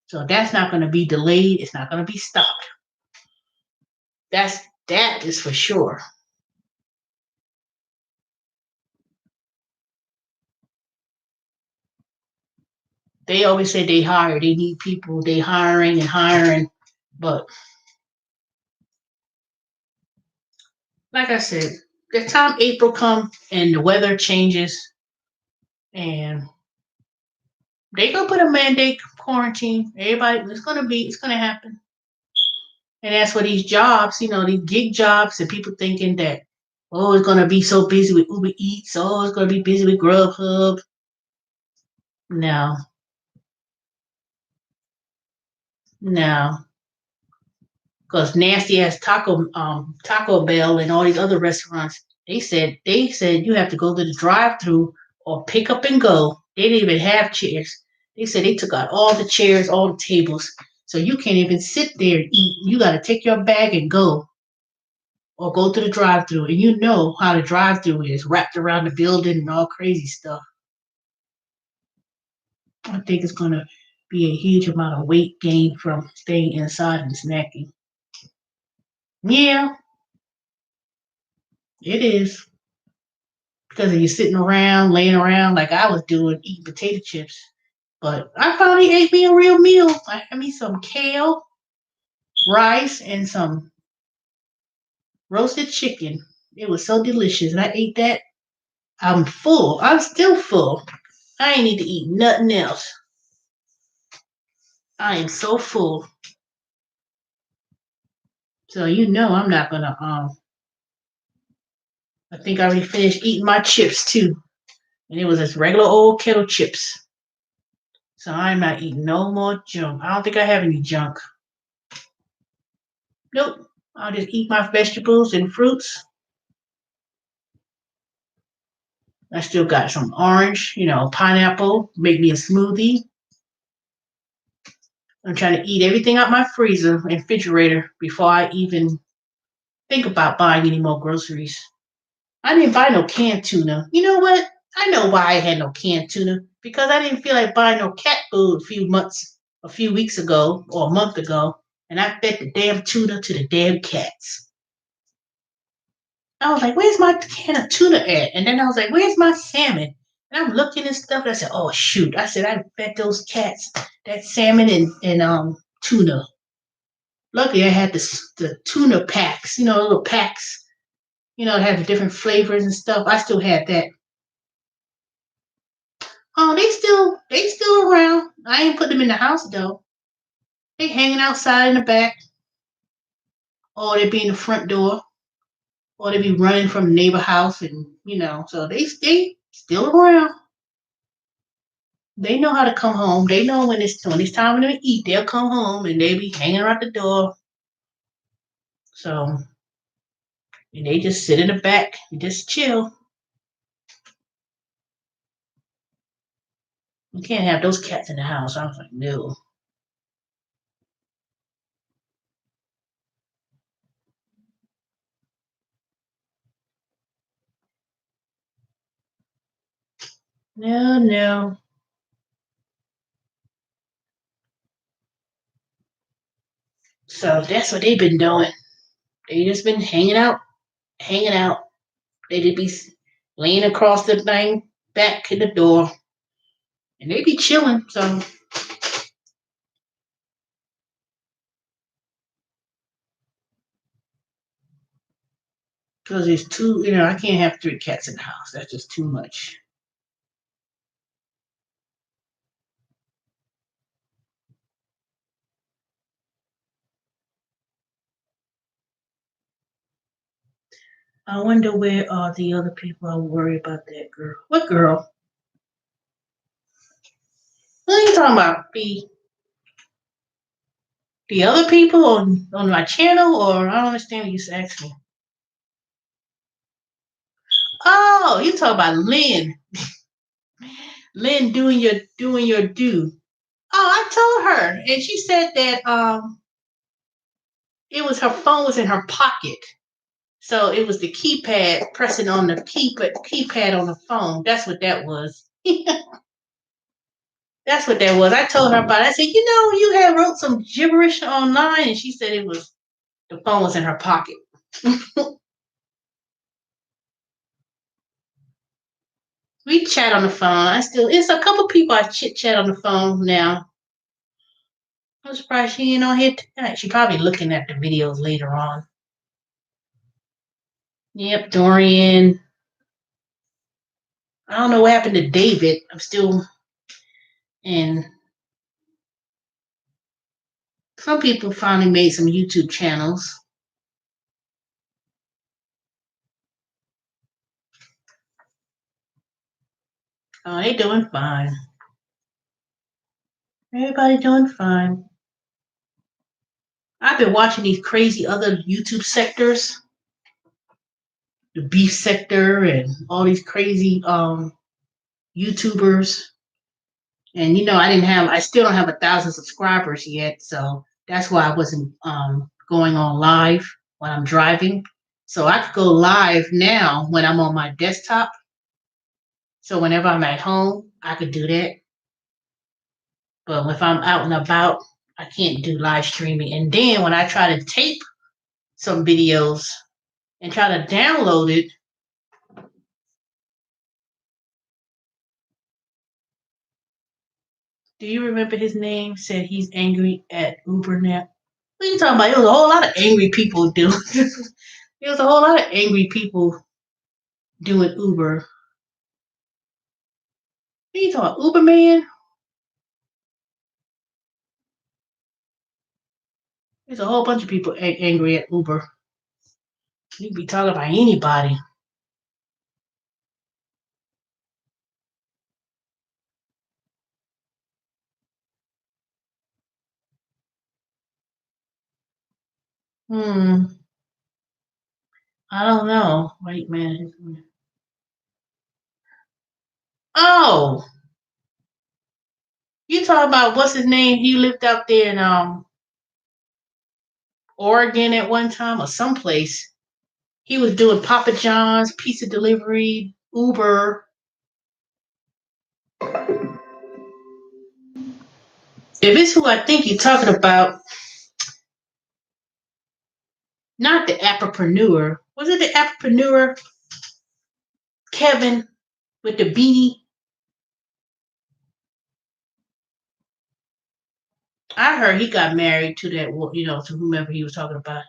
So that's not going to be delayed. It's not going to be stopped. That is for sure. They always say they need people, they hiring, but like I said, the time April come and the weather changes and they gonna put a mandate quarantine. Everybody, it's gonna happen. And as for these jobs, these gig jobs, and people thinking that, oh, it's gonna be so busy with Uber Eats, oh, it's gonna be busy with Grubhub. No, no, because nasty ass Taco Bell and all these other restaurants, they said you have to go to the drive-through or pick up and go. They didn't even have chairs. They said they took out all the chairs, all the tables, so you can't even sit there and eat. You got to take your bag and go, or go to the drive-through. And you know how the drive-through is wrapped around the building and all crazy stuff. I think it's gonna be a huge amount of weight gain from staying inside and snacking. Yeah, it is. Because of you sitting around, laying around like I was doing, eating potato chips. But I finally ate me a real meal. I had me some kale, rice, and some roasted chicken. It was so delicious. And I ate that. I'm full. I'm still full. I ain't need to eat nothing else. I am so full. So I'm not gonna I think I already finished eating my chips too. And it was just regular old kettle chips. So I'm not eating no more junk. I don't think I have any junk. Nope. I'll just eat my vegetables and fruits. I still got some orange, pineapple, make me a smoothie. I'm trying to eat everything out my freezer and refrigerator before I even think about buying any more groceries. I didn't buy no canned tuna. You know what? I know why I had no canned tuna. Because I didn't feel like buying no cat food a few weeks ago, or a month ago, and I fed the damn tuna to the damn cats. I was like, where's my can of tuna at? And then I was like, where's my salmon? And I'm looking and stuff. And I said, oh shoot. I said, I fed those cats that salmon and tuna. Luckily I had the tuna packs, little packs, it had the different flavors and stuff. I still had that. Oh, they still around. I ain't put them in the house though. They hanging outside in the back. Or they be in the front door. Or they be running from the neighbor house and so they stay still around. They know how to come home. They know when it's time for them to eat, they'll come home and they be hanging around the door. So and they just sit in the back and just chill. You can't have those cats in the house. I was like, no. No, no. So that's what they've been doing. They just been hanging out, hanging out. They would be laying across the thing, back to the door, and they be chilling. So, because it's too, I can't have three cats in the house. That's just too much. I wonder where are the other people. I worry about that girl. What girl? What are you talking about? The other people on my channel, or I don't understand what you asked me. Oh, you talking about Lynn? Lynn doing your do. Oh, I told her, and she said that it was her phone was in her pocket, so it was the keypad pressing on the keypad on the phone. That's what that was. That's what that was. I told her about it. I said, you had wrote some gibberish online, and she said it was the phone was in her pocket. We chat on the phone. It's a couple people I chit chat on the phone now. I'm surprised she ain't on here tonight. She probably looking at the videos later on. Yep, Dorian. I don't know what happened to David. I'm still in. Some people finally made some YouTube channels. Oh, they doing fine. Everybody doing fine. I've been watching these crazy other YouTube sectors, the beef sector, and all these crazy YouTubers. And I still don't have 1,000 subscribers yet, so that's why I wasn't going on live when I'm driving. So I could go live now when I'm on my desktop. So whenever I'm at home, I could do that. But if I'm out and about, I can't do live streaming. And then when I try to tape some videos and try to download it, do you remember his name? Said he's angry at Uber now. What are you talking about? It was a whole lot of angry people doing. There was a whole lot of angry people doing Uber. What are you talking about? Uber man? There's a whole bunch of people angry at Uber. You can be talking about anybody. Hmm. I don't know. Wait, man. Oh, you talking about what's his name? He lived out there in Oregon at one time or someplace. He was doing Papa John's, pizza delivery, Uber. If it's who I think you're talking about, not the entrepreneur. Was it the entrepreneur Kevin with the beanie? I heard he got married to that, to whomever he was talking about.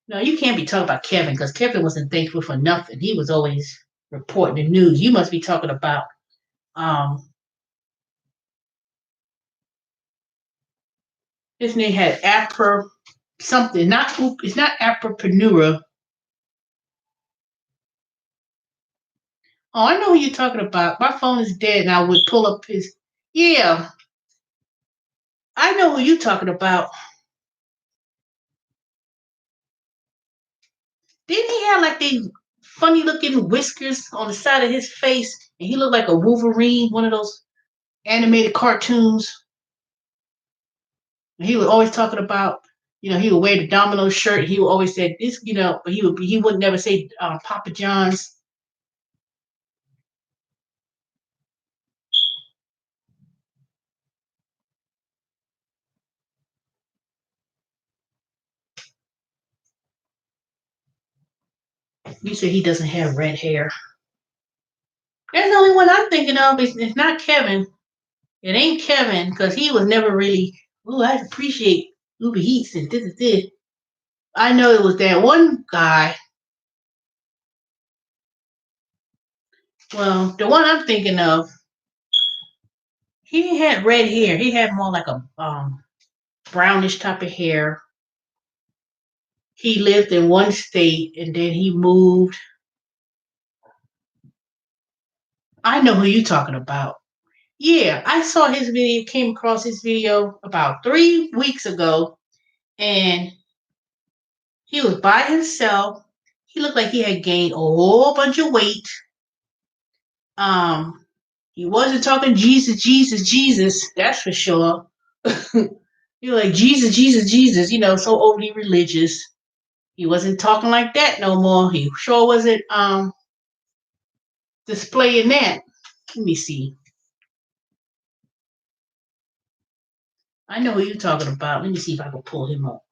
No, you can't be talking about Kevin because Kevin wasn't thankful for nothing. He was always reporting the news. You must be talking about um his name had Apra something. It's not Aprapreneur. Oh, I know who you're talking about. My phone is dead, and I would pull up his. Yeah, I know who you're talking about. Didn't he have like these funny looking whiskers on the side of his face, and he looked like a Wolverine, one of those animated cartoons? And he was always talking about, he would wear the Domino shirt. He would always say this, but he would never say Papa John's. You said he doesn't have red hair. That's the only one I'm thinking of. It's not Kevin. It ain't Kevin because he was never really. Oh, I appreciate Uber Eats and this. I know it was that one guy. Well, the one I'm thinking of, he had red hair. He had more like a brownish type of hair. He lived in one state and then he moved. I know who you talking about. Yeah, I saw his video, came across his video about 3 weeks ago, and he was by himself. He looked like he had gained a whole bunch of weight. Um, he wasn't talking Jesus, Jesus, Jesus, that's for sure. He was like Jesus, Jesus, Jesus, so overly religious. He wasn't talking like that no more. He sure wasn't displaying that. Let me see. I know who you're talking about. Let me see if I can pull him up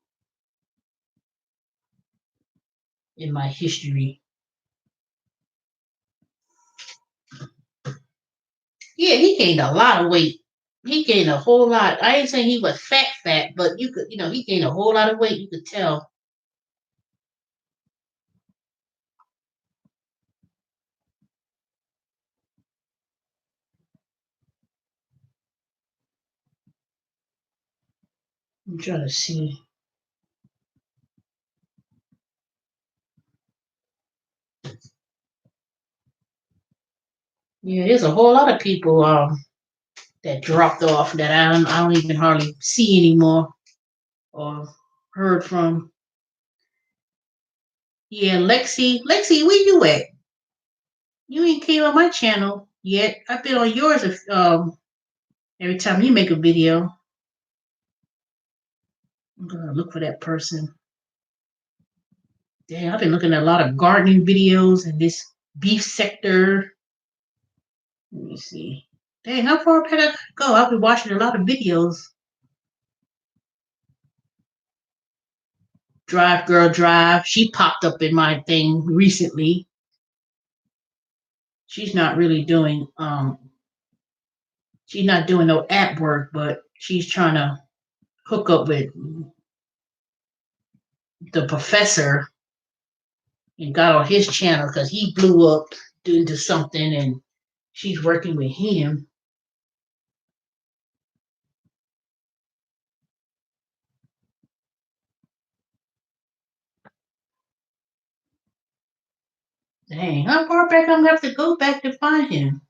in my history. Yeah, he gained a lot of weight. He gained a whole lot. I ain't saying he was fat, but you could, he gained a whole lot of weight. You could tell. I'm trying to see. Yeah, there's a whole lot of people that dropped off that I don't even hardly see anymore or heard from. Yeah, Lexi, where you at? You ain't came on my channel yet. I've been on yours every time you make a video. I'm gonna look for that person. Damn, I've been looking at a lot of gardening videos in this beef sector. Let me see. Dang, how far back I go? I've been watching a lot of videos. Drive Girl Drive. She popped up in my thing recently. She's not really doing she's not doing no app work, but she's trying to hook up with the professor and got on his channel because he blew up into something and she's working with him. Dang, how far back I'm gonna have to go back to find him?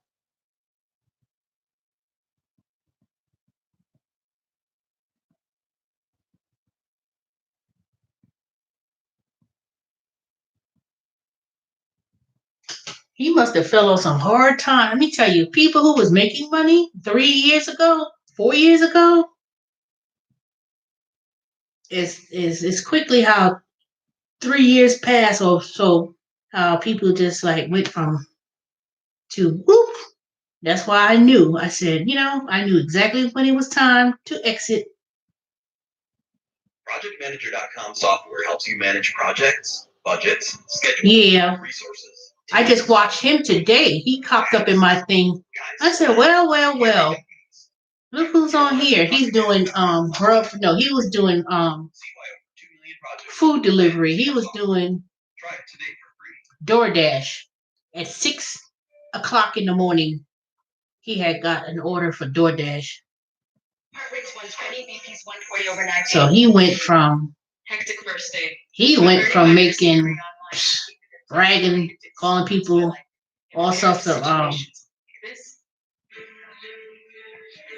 He must have fell on some hard time. Let me tell you, people who was making money 3 years ago, 4 years ago, is quickly how 3 years pass or so. How people just like went from to whoop. That's why I knew. I said, I knew exactly when it was time to exit. ProjectManager.com software helps you manage projects, budgets, schedules, resources. I just watched him today. He popped up in my thing. I said, well. Look who's on here. He's doing he was doing food delivery. He was doing DoorDash at 6 o'clock in the morning. He had got an order for DoorDash. So he went from making bragging, calling people all sorts of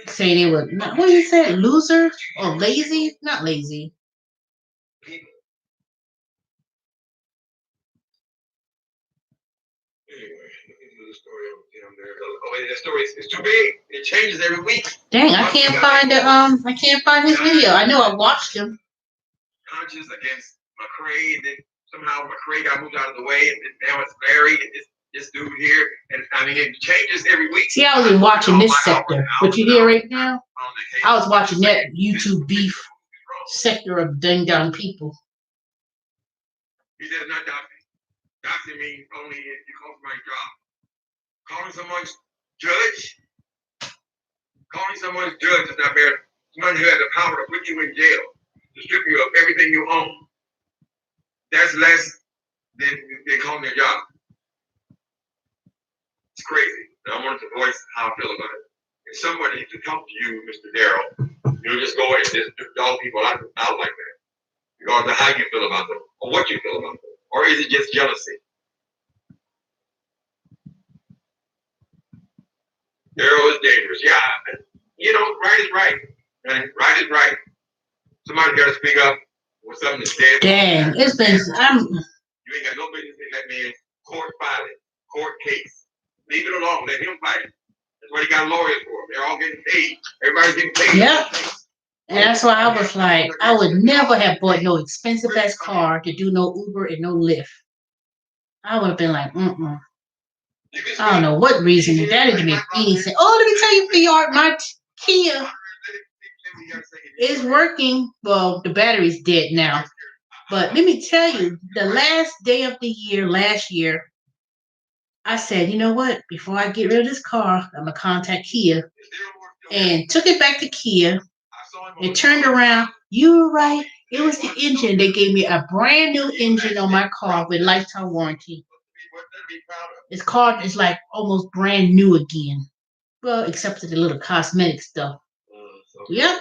say they were not, what did he say, loser or lazy? Not lazy. The story is too big. It changes every week. Dang, I can't find his video. I know I watched him. Conscious against McCrae, and then somehow McCrae got moved out of the way, and now it's Larry and this dude here, and I mean it changes every week. See, I was watching this sector. What you hear right now? I was watching that YouTube beef sector of dang down people. He said it's not Doc Nazi means only if you call somebody job. Calling someone's judge is not bad. Someone who has the power to put you in jail, to strip you of everything you own. That's less than they call their job. It's crazy. And I wanted to voice how I feel about it. If somebody to talk to you, Mr. Darrell, you just go and just dog people out like that. Regardless of how you feel about them or what you feel about them. Or is it just jealousy? Darrell is dangerous. Yeah, right is right. Right is right. Somebody got to speak up when something is dead. Dang, it's been. You ain't got no business in that man court filing, court case. Leave it alone. Let him fight it. That's what he got lawyers for. They're all getting paid. Everybody's getting paid. Yep. And that's why I was like, I would never have bought no expensive ass car to do no Uber and no Lyft. I would have been like, I don't know what reason. That didn't make any sense. Oh, let me tell you, VR, my Kia is working. Well, the battery's dead now. But let me tell you, the last day of the year, last year, I said, you know what? Before I get rid of this car, I'm going to contact Kia. And took it back to Kia. It turned around. You were right. It was the engine. They gave me a brand new engine on my car with lifetime warranty. It's car is like almost brand new again. Well, except for the little cosmetic stuff. Yep.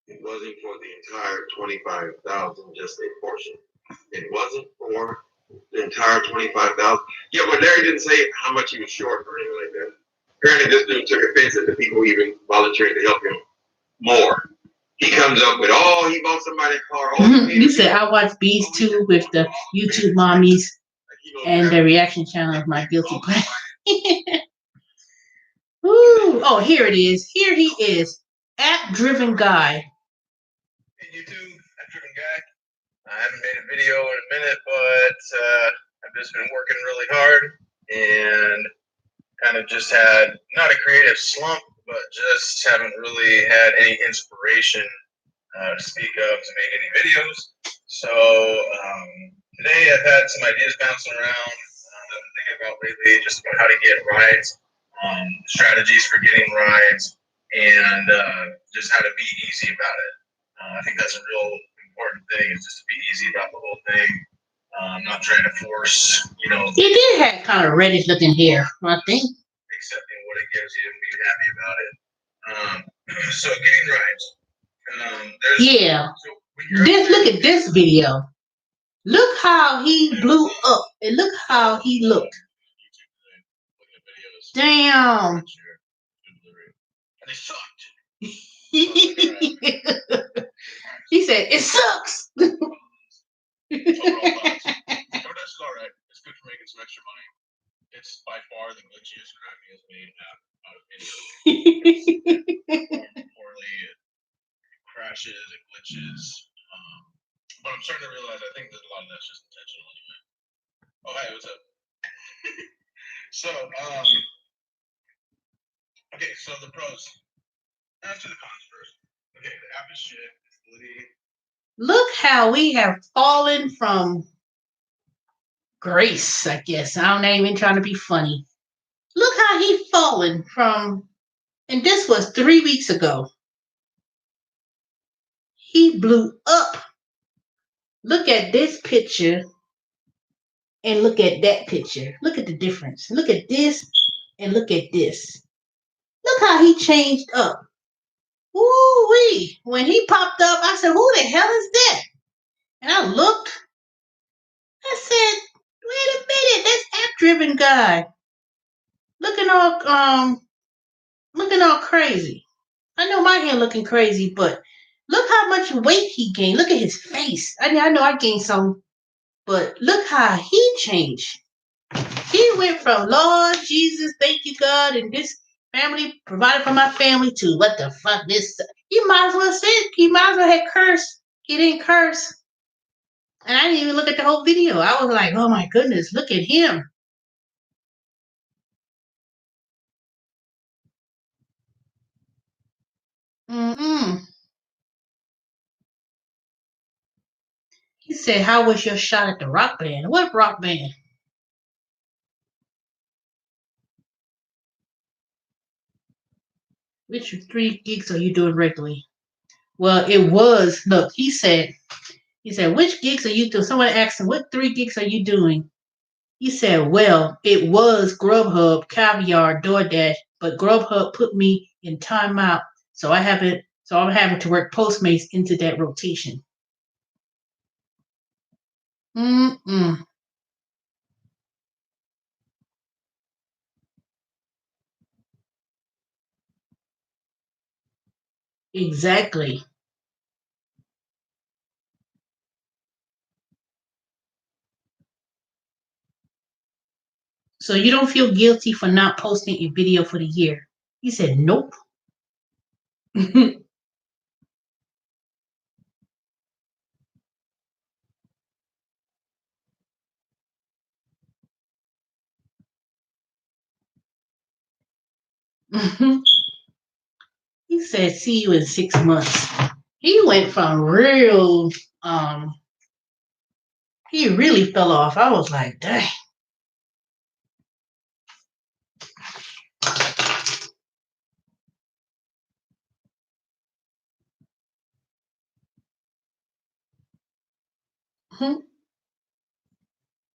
It wasn't for the entire 25,000, just a portion. It wasn't for the entire 25,000. Yeah, but Larry didn't say how much he was short or anything like that. Apparently, this dude took offense at the people even volunteered to help him more. He comes up with, he bought somebody a car. He said, I watch Bees too with the YouTube mommies and the reaction channel of my guilty pleasure. Ooh. Oh, here it is. Here he is. App-driven guy. Hey, YouTube, app-driven guy. I haven't made a video in a minute, but I've just been working really hard and kind of just had not a creative slump, but just haven't really had any inspiration to speak of to make any videos. So today I've had some ideas bouncing around that I'm thinking about lately, just about how to get rides, strategies for getting rides, and just how to be easy about it. I think that's a real important thing, is just to be easy about the whole thing. I'm not trying to force, He did have kind of reddish looking hair, I think. Accepting what it gives you and being happy about it. So getting rides. Yeah. Look at this video. Look how he blew up. And look how he looked. Damn. And they sucked. He said, it sucks. That's all right. It's good for making some extra money. It's by far the glitchiest, crappiest made app out of any other. Poorly, it crashes, it glitches. But I'm starting to realize I think that a lot of that's just intentional anyway. Oh, hey, what's up? So, okay, so the pros. After the cons first. Okay, the app is shit. It's glitty. Look how we have fallen from grace, I guess. I'm not even trying to be funny. Look how he fallen from, and this was 3 weeks ago. He blew up. Look at this picture and look at that picture. Look at the difference. Look at this and look at this. Look how he changed up. Woo-wee. When he popped up, I said, who the hell is that? And I looked. I said, wait a minute, that's app-driven guy. Looking all crazy. I know my hair looking crazy, but look how much weight he gained. Look at his face. I know I gained some, but look how he changed. He went from Lord Jesus, thank you God, and this family provided for my family to what the fuck this. You might as well say he might as well have cursed. He didn't curse. And I didn't even look at the whole video. I was like, oh my goodness, look at him. He said, "How was your shot at the rock band? What rock band?" Which 3 gigs are you doing regularly? Well, it was. Look, he said, which gigs are you doing? Someone asked him, what 3 gigs are you doing? He said, well, it was Grubhub, Caviar, DoorDash, but Grubhub put me in timeout, so I'm having to work Postmates into that rotation. Mm-mm. Exactly. So you don't feel guilty for not posting a video for the year? He said, nope. He said, see you in 6 months. He went from real, um, he really fell off. I was like, dang.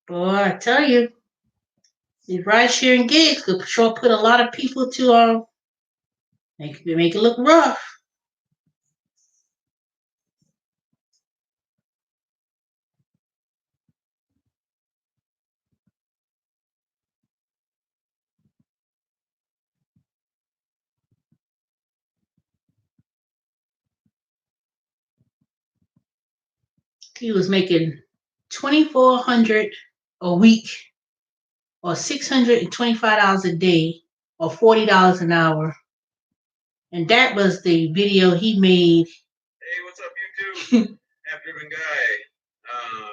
Boy, I tell you, these ride sharing gigs could sure put a lot of people to make it look rough. He was making 2,400 a week, or $625 a day, or $40 an hour, and that was the video he made. Hey, what's up, YouTube? App-driven guy.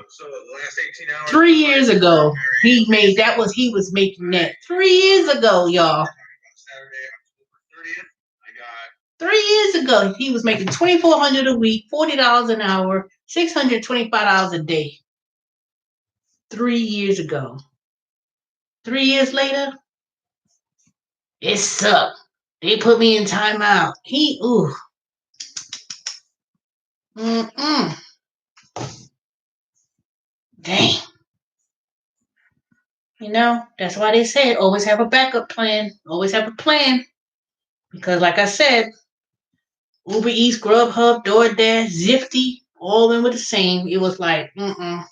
So the last 18 hours. 3 years ago, he was making that 3 years ago, y'all. Saturday, October 30th. I got 3 years ago, he was making 2,400 a week, $40 an hour, $625 a day. 3 years ago. 3 years later, it sucked. They put me in timeout. Mm-mm. Dang. You know, that's why they say always have a backup plan. Always have a plan. Because like I said, Uber Eats, Grubhub, DoorDash, Zifty, all of them were the same. It was like, mm-mm.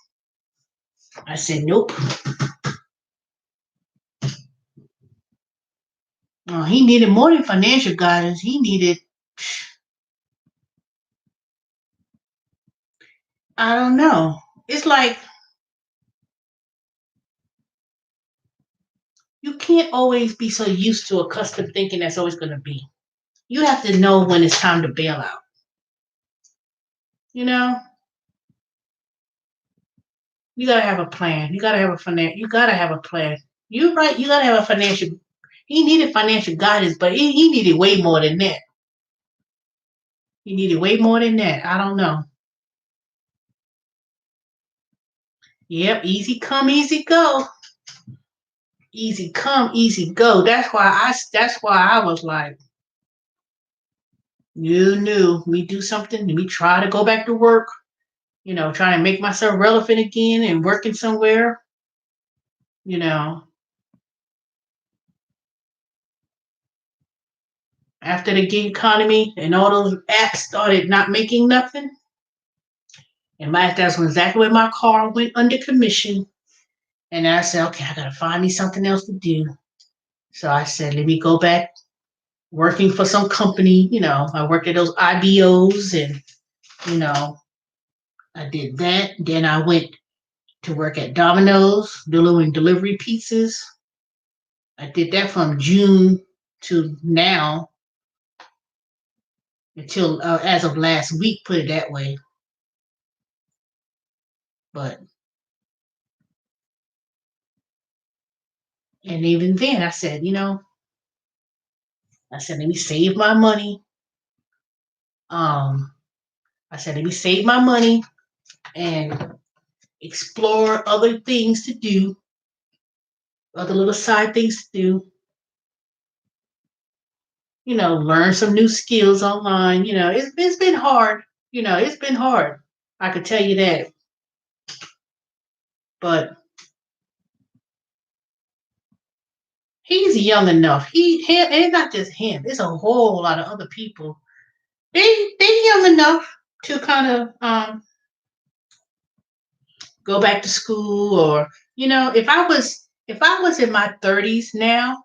I said, nope. Oh, he needed more than financial guidance. He needed, I don't know. It's like you can't always be so used to accustomed thinking that's always going to be. You have to know when it's time to bail out. You know, you gotta have a plan. You gotta have a plan. You're right. You gotta have a financial. He needed financial guidance, but he needed way more than that. He needed way more than that. I don't know. Yep, easy come, easy go. Easy come, easy go. That's why I was like, you knew. Let me do something. Let me try to go back to work. You know, trying to make myself relevant again and working somewhere. You know, after the gig economy and all those apps started not making nothing. And that's when exactly when my car went under commission. And I said, okay, I gotta find me something else to do. So I said, let me go back working for some company. You know, I worked at those IBOs and, you know, I did that. Then I went to work at Domino's, delivering delivery pizzas. I did that from June to now, until as of last week, put it that way. But, and even then, I said, let me save my money. I said, let me save my money and explore other things to do, other little side things to do. Learn some new skills online. It's been hard. It's been hard. I could tell you that. But he's young enough. Him, and not just him. It's a whole lot of other people. They young enough to kind of go back to school, or if I was in my 30s now,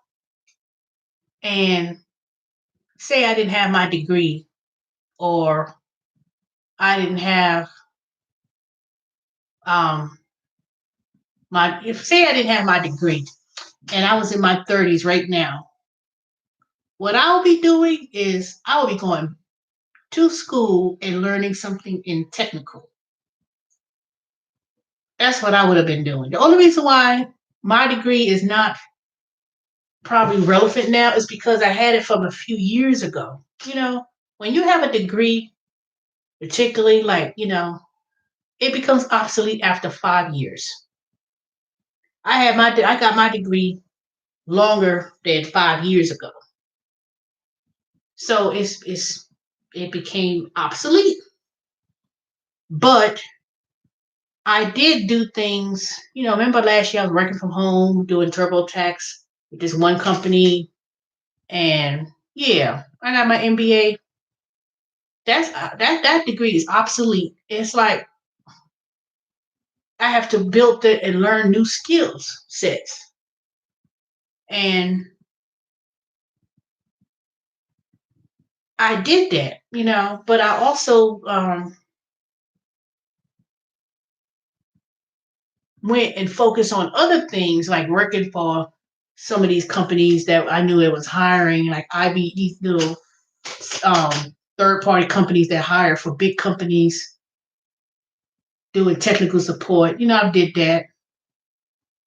and say I didn't have my degree, or I didn't have um my if say I didn't have my degree, and I was in my 30s right now, what I'll be doing is I will be going to school and learning something in technical. That's what I would have been doing. The only reason why my degree is not probably relevant now is because I had it from a few years ago. When you have a degree, particularly it becomes obsolete after 5 years. I got my degree longer than 5 years ago. So it became obsolete. But I did do things, remember last year I was working from home doing TurboTax with this one company, and yeah, I got my MBA. That degree is obsolete. It's like I have to build it and learn new skills sets. And I did that, but I also went and focused on other things, like working for some of these companies that I knew it was hiring, like these little um, third party companies that hire for big companies, doing technical support. I did that,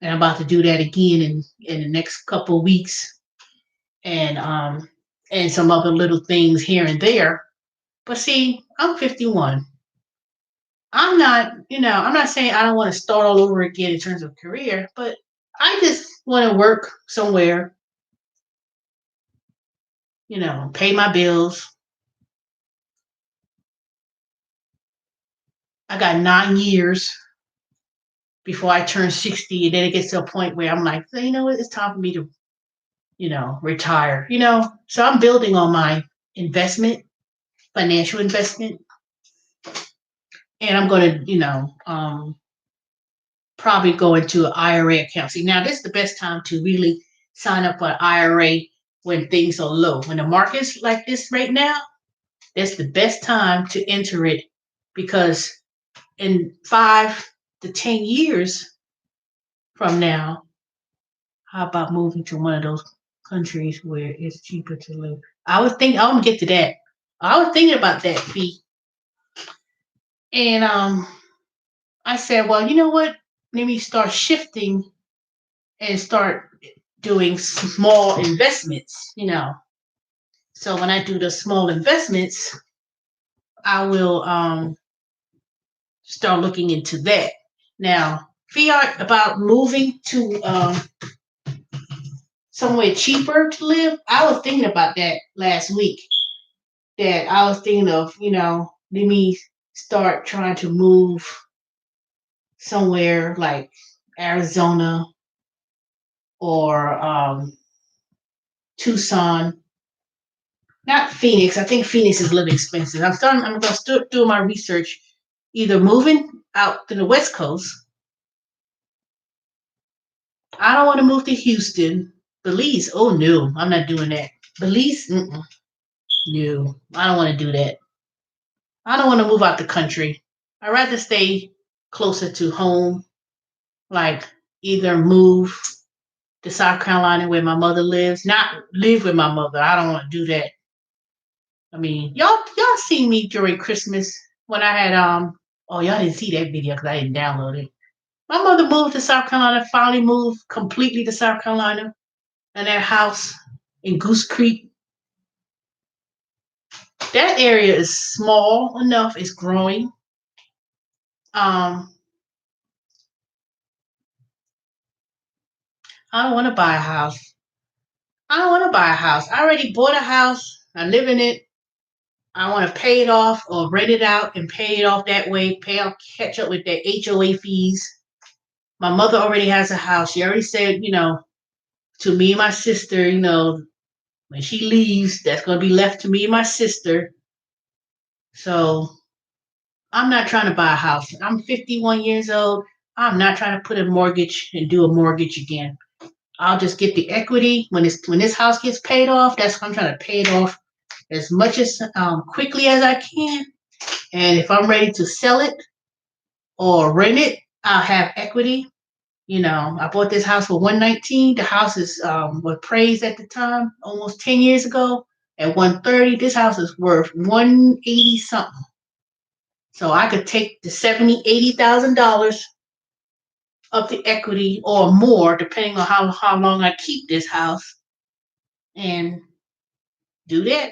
and I'm about to do that again in the next couple of weeks, and some other little things here and there. But see, I'm 51. I'm not saying I don't want to start all over again in terms of career, but I just want to work somewhere, pay my bills. I got 9 years before I turn 60, and then it gets to a point where I'm like, you know what, it's time for me to, retire. So I'm building on my investment, financial investment, and I'm going to, probably go into an IRA account. See, now this is the best time to really sign up for an IRA when things are low. When the market's like this right now, that's the best time to enter it, because in 5 to 10 years from now, how about moving to one of those countries where it's cheaper to live? I'm gonna get to that. I was thinking about that, Fee. And I said, well, you know what? Let me start shifting and start doing small investments. So when I do the small investments, I will start looking into that. Now, fiat about moving to somewhere cheaper to live. I was thinking about that last week. That I was thinking of, let me start trying to move somewhere like Arizona or Tucson. Not Phoenix. I think Phoenix is a little expensive. I'm gonna start doing my research, either moving out to the West Coast. I don't want to move to Houston. Belize. Oh no, I'm not doing that. Belize. No, I don't want to do that. I don't want to move out the country. I'd rather stay closer to home, like either move to South Carolina where my mother lives, not live with my mother. I don't want to do that. I mean, y'all seen me during Christmas when I had oh, y'all didn't see that video because I didn't download it. My mother moved to South Carolina, finally moved completely to South Carolina, and that house in Goose Creek. That area is small enough, it's growing. Um, I don't want to buy a house. I don't want to buy a house. I already bought a house. I live in it. I want to pay it off or rent it out and pay it off that way. Pay off, catch up with the HOA fees. My mother already has a house. She already said, to me and my sister, when she leaves, that's going to be left to me and my sister. So I'm not trying to buy a house. I'm 51 years old. I'm not trying to put a mortgage and do a mortgage again. I'll just get the equity when this house gets paid off. That's when I'm trying to pay it off as much as quickly as I can. And if I'm ready to sell it or rent it, I'll have equity. I bought this house for 119. The house is was appraised at the time, almost 10 years ago, at 130. This house is worth 180 something. So I could take the 70, $80,000 of the equity or more, depending on how long I keep this house, and do that.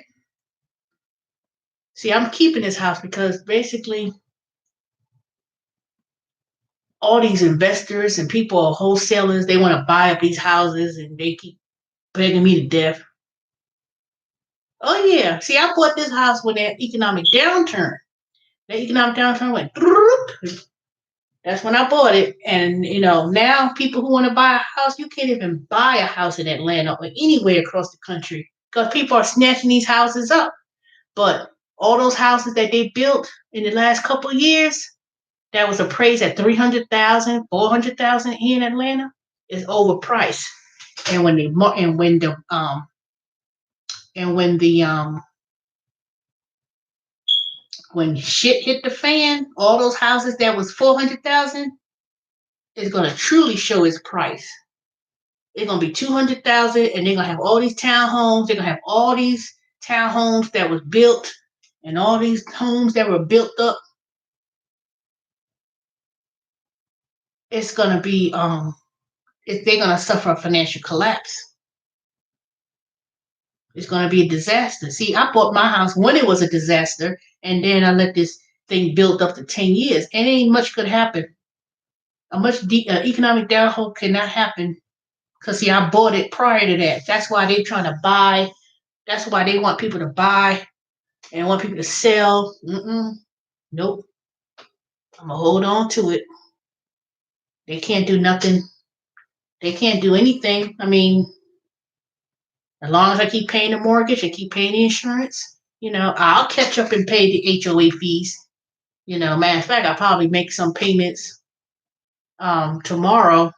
See, I'm keeping this house because basically all these investors and people, wholesalers, they want to buy up these houses and they keep begging me to death. Oh yeah. See, I bought this house when that economic downturn. That economic downturn went. That's when I bought it. And now people who want to buy a house, you can't even buy a house in Atlanta or anywhere across the country because people are snatching these houses up. But all those houses that they built in the last couple of years that was appraised at 300,000, 400,000 here in Atlanta is overpriced. And when the and when shit hit the fan, all those houses that was 400,000 is gonna truly show its price. It's gonna be 200,000, and they're gonna have all these townhomes. They're gonna have all these townhomes that was built, and all these homes that were built up. It's gonna be they're gonna suffer a financial collapse. It's gonna be a disaster. See, I bought my house when it was a disaster, and then I let this thing build up to 10 years, and ain't much could happen. A much economic downfall cannot happen because see, I bought it prior to that. That's why they're trying to buy. That's why they want people to buy and want people to sell. Nope. I'm gonna hold on to it. They can't do nothing. They can't do anything. I mean, as long as I keep paying the mortgage and keep paying the insurance, I'll catch up and pay the HOA fees. Matter of fact, I'll probably make some payments tomorrow,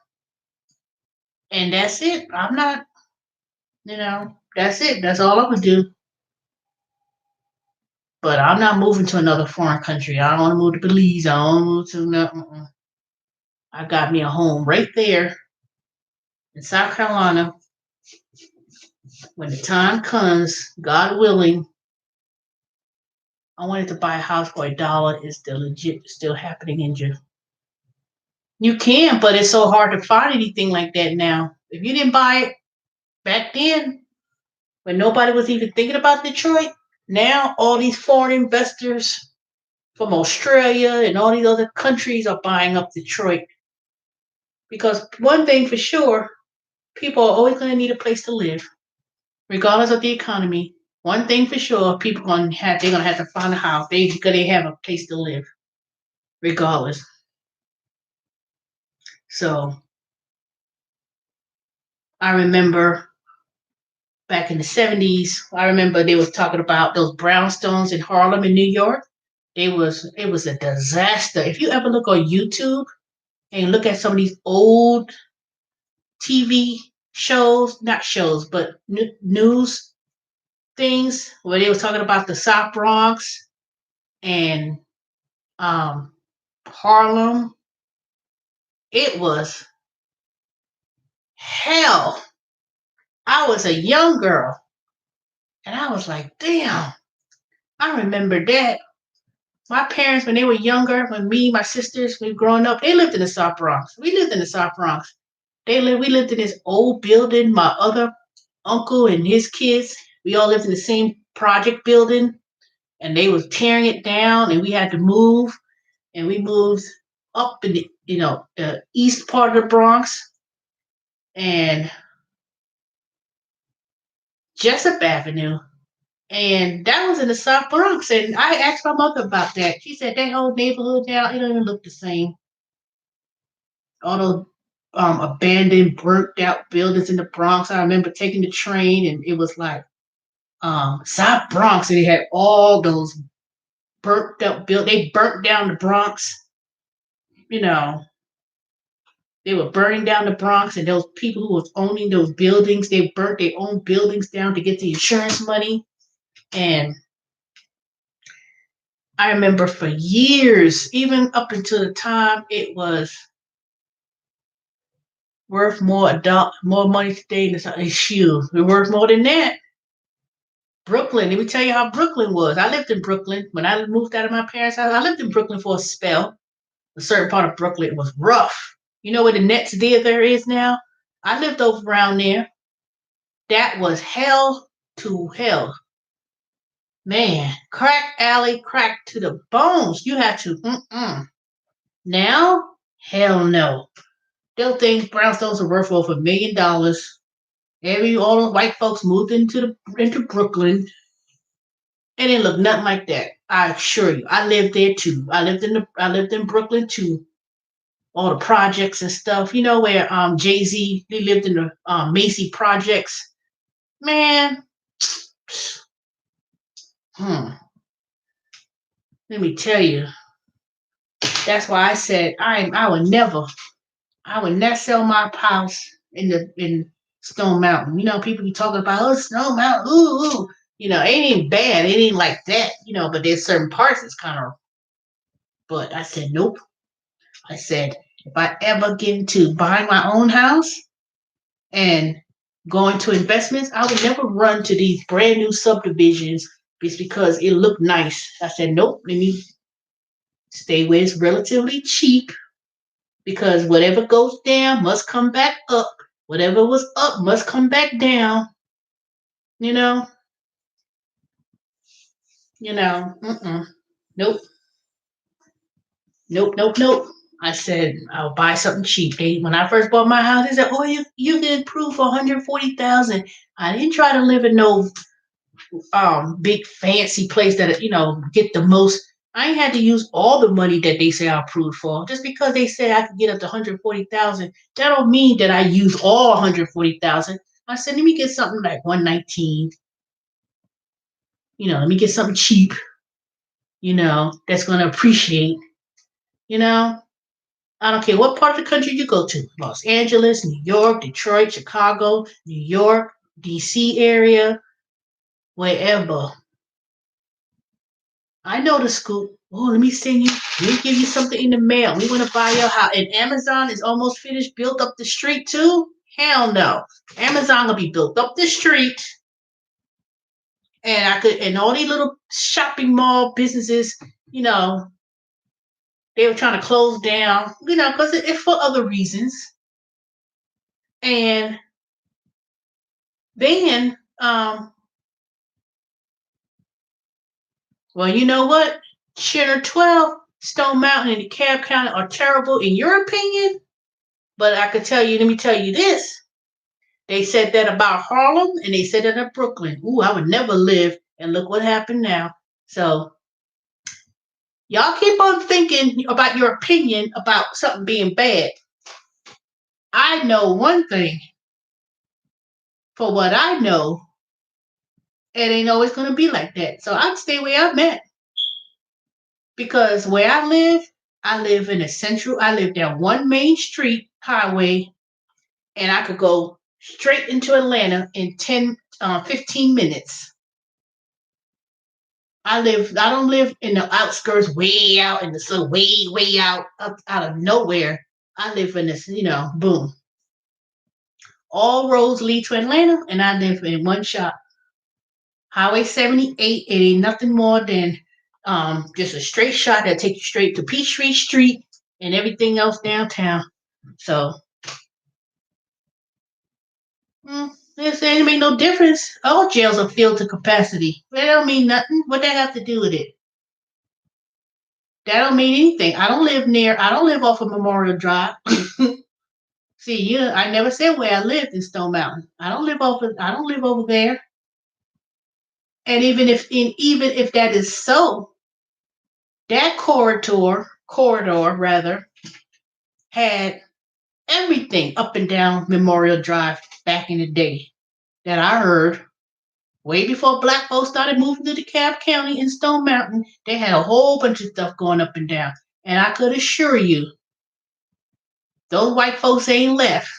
and that's it. I'm not, that's it. That's all I'm gonna do. But I'm not moving to another foreign country. I don't want to move to Belize. I don't move to nothing. I got me a home right there in South Carolina. When the time comes, God willing, I wanted to buy a house for $1. Is still legit, still happening in Georgia. You can, but it's so hard to find anything like that now. If you didn't buy it back then, when nobody was even thinking about Detroit, now all these foreign investors from Australia and all these other countries are buying up Detroit. Because one thing for sure, people are always going to need a place to live, regardless of the economy. One thing for sure, they're gonna have to find a house. They have a place to live, regardless. So I remember back in the 70s, I remember they was talking about those brownstones in Harlem in New York. It was a disaster. If you ever look on YouTube and look at some of these old TV shows, not shows, but news things where they was talking about the South Bronx and Harlem, it was hell. I was a young girl, and I was like, damn, I remember that. My parents, when they were younger, when me, my sisters, we were growing up, they lived in the South Bronx. We lived in the South Bronx. We lived in this old building. My other uncle and his kids, we all lived in the same project building, and they was tearing it down, and we had to move. and we moved up in the east part of the Bronx and Jessup Avenue. And that was in the South Bronx. And I asked my mother about that. She said that whole neighborhood now, it don't even look the same. All those abandoned, burnt out buildings in the Bronx. I remember taking the train and it was like South Bronx, and they had all those burnt up buildings. They burnt down the Bronx. You know, they were burning down the Bronx, and those people who was owning those buildings, they burnt their own buildings down to get the insurance money. And I remember for years, even up until the time it was worth more money today than shoes. It worth more than that. Brooklyn, let me tell you how Brooklyn was. I lived in Brooklyn. When I moved out of my parents' house, I lived in Brooklyn for a spell. A certain part of Brooklyn was rough. You know where the Nets Theater is now? I lived over around there. That was hell to hell. Man, crack alley, crack to the bones. You had to, Now, hell no. Those things, brownstones are worth over $1 million. All those white folks moved into Brooklyn, and it looked nothing like that. I assure you. I lived there too. I lived in Brooklyn too. All the projects and stuff. You know where Jay-Z, they lived in the Macy projects. Man, let me tell you. That's why I said I would never sell my house in Stone Mountain. You know, people be talking about Stone Mountain, ooh. You know, it ain't bad. It ain't like that. You know, but there's certain parts that's kind of. But I said nope. I said if I ever get into buying my own house and going to investments, I would never run to these brand new subdivisions just because it looked nice. I said nope. Let me stay where it's relatively cheap because whatever goes down must come back up. Whatever was up must come back down. You know, nope, nope. I said I'll buy something cheap. When I first bought my house, they said, "Oh, you can improve for $140,000." I didn't try to live in no big fancy place that get the most. I ain't had to use all the money that they say I approved for. Just because they say I could get up to 140,000, that don't mean that I use all 140,000. I said, let me get something like 119. Let me get something cheap. That's gonna appreciate. I don't care what part of the country you go to. Los Angeles, New York, Detroit, Chicago, New York, DC area, wherever. I know the scoop. Oh, let me give you something in the mail. We want to buy your house. And Amazon is almost finished, built up the street too? Hell no. Amazon will be built up the street. And all these little shopping mall businesses, they were trying to close down, because it's for other reasons. And then, well, you know what? 10 or 12, Stone Mountain and DeKalb County are terrible in your opinion. But I could tell you, let me tell you this. They said that about Harlem and they said that about Brooklyn. Ooh, I would never live. And look what happened now. So y'all keep on thinking about your opinion about something being bad. I know one thing. For what I know, it ain't always going to be like that. So I'd stay where I'm at. Because where I live in I live down one main street highway, and I could go straight into Atlanta in 15 minutes. I don't live in the outskirts, way out in the sun, way out of nowhere. I live in this, boom. All roads lead to Atlanta, and I live in one shot. Highway 78, it ain't nothing more than just a straight shot that takes you straight to Peachtree Street and everything else downtown. So, it ain't make no difference. All jails are filled to capacity. That don't mean nothing. What that have to do with it? That don't mean anything. I don't live off of Memorial Drive. See, I never said where I lived in Stone Mountain. I don't live over there. And even if that is so, that corridor rather, had everything up and down Memorial Drive back in the day that I heard. Way before black folks started moving to DeKalb County in Stone Mountain, they had a whole bunch of stuff going up and down. And I could assure you, those white folks ain't left.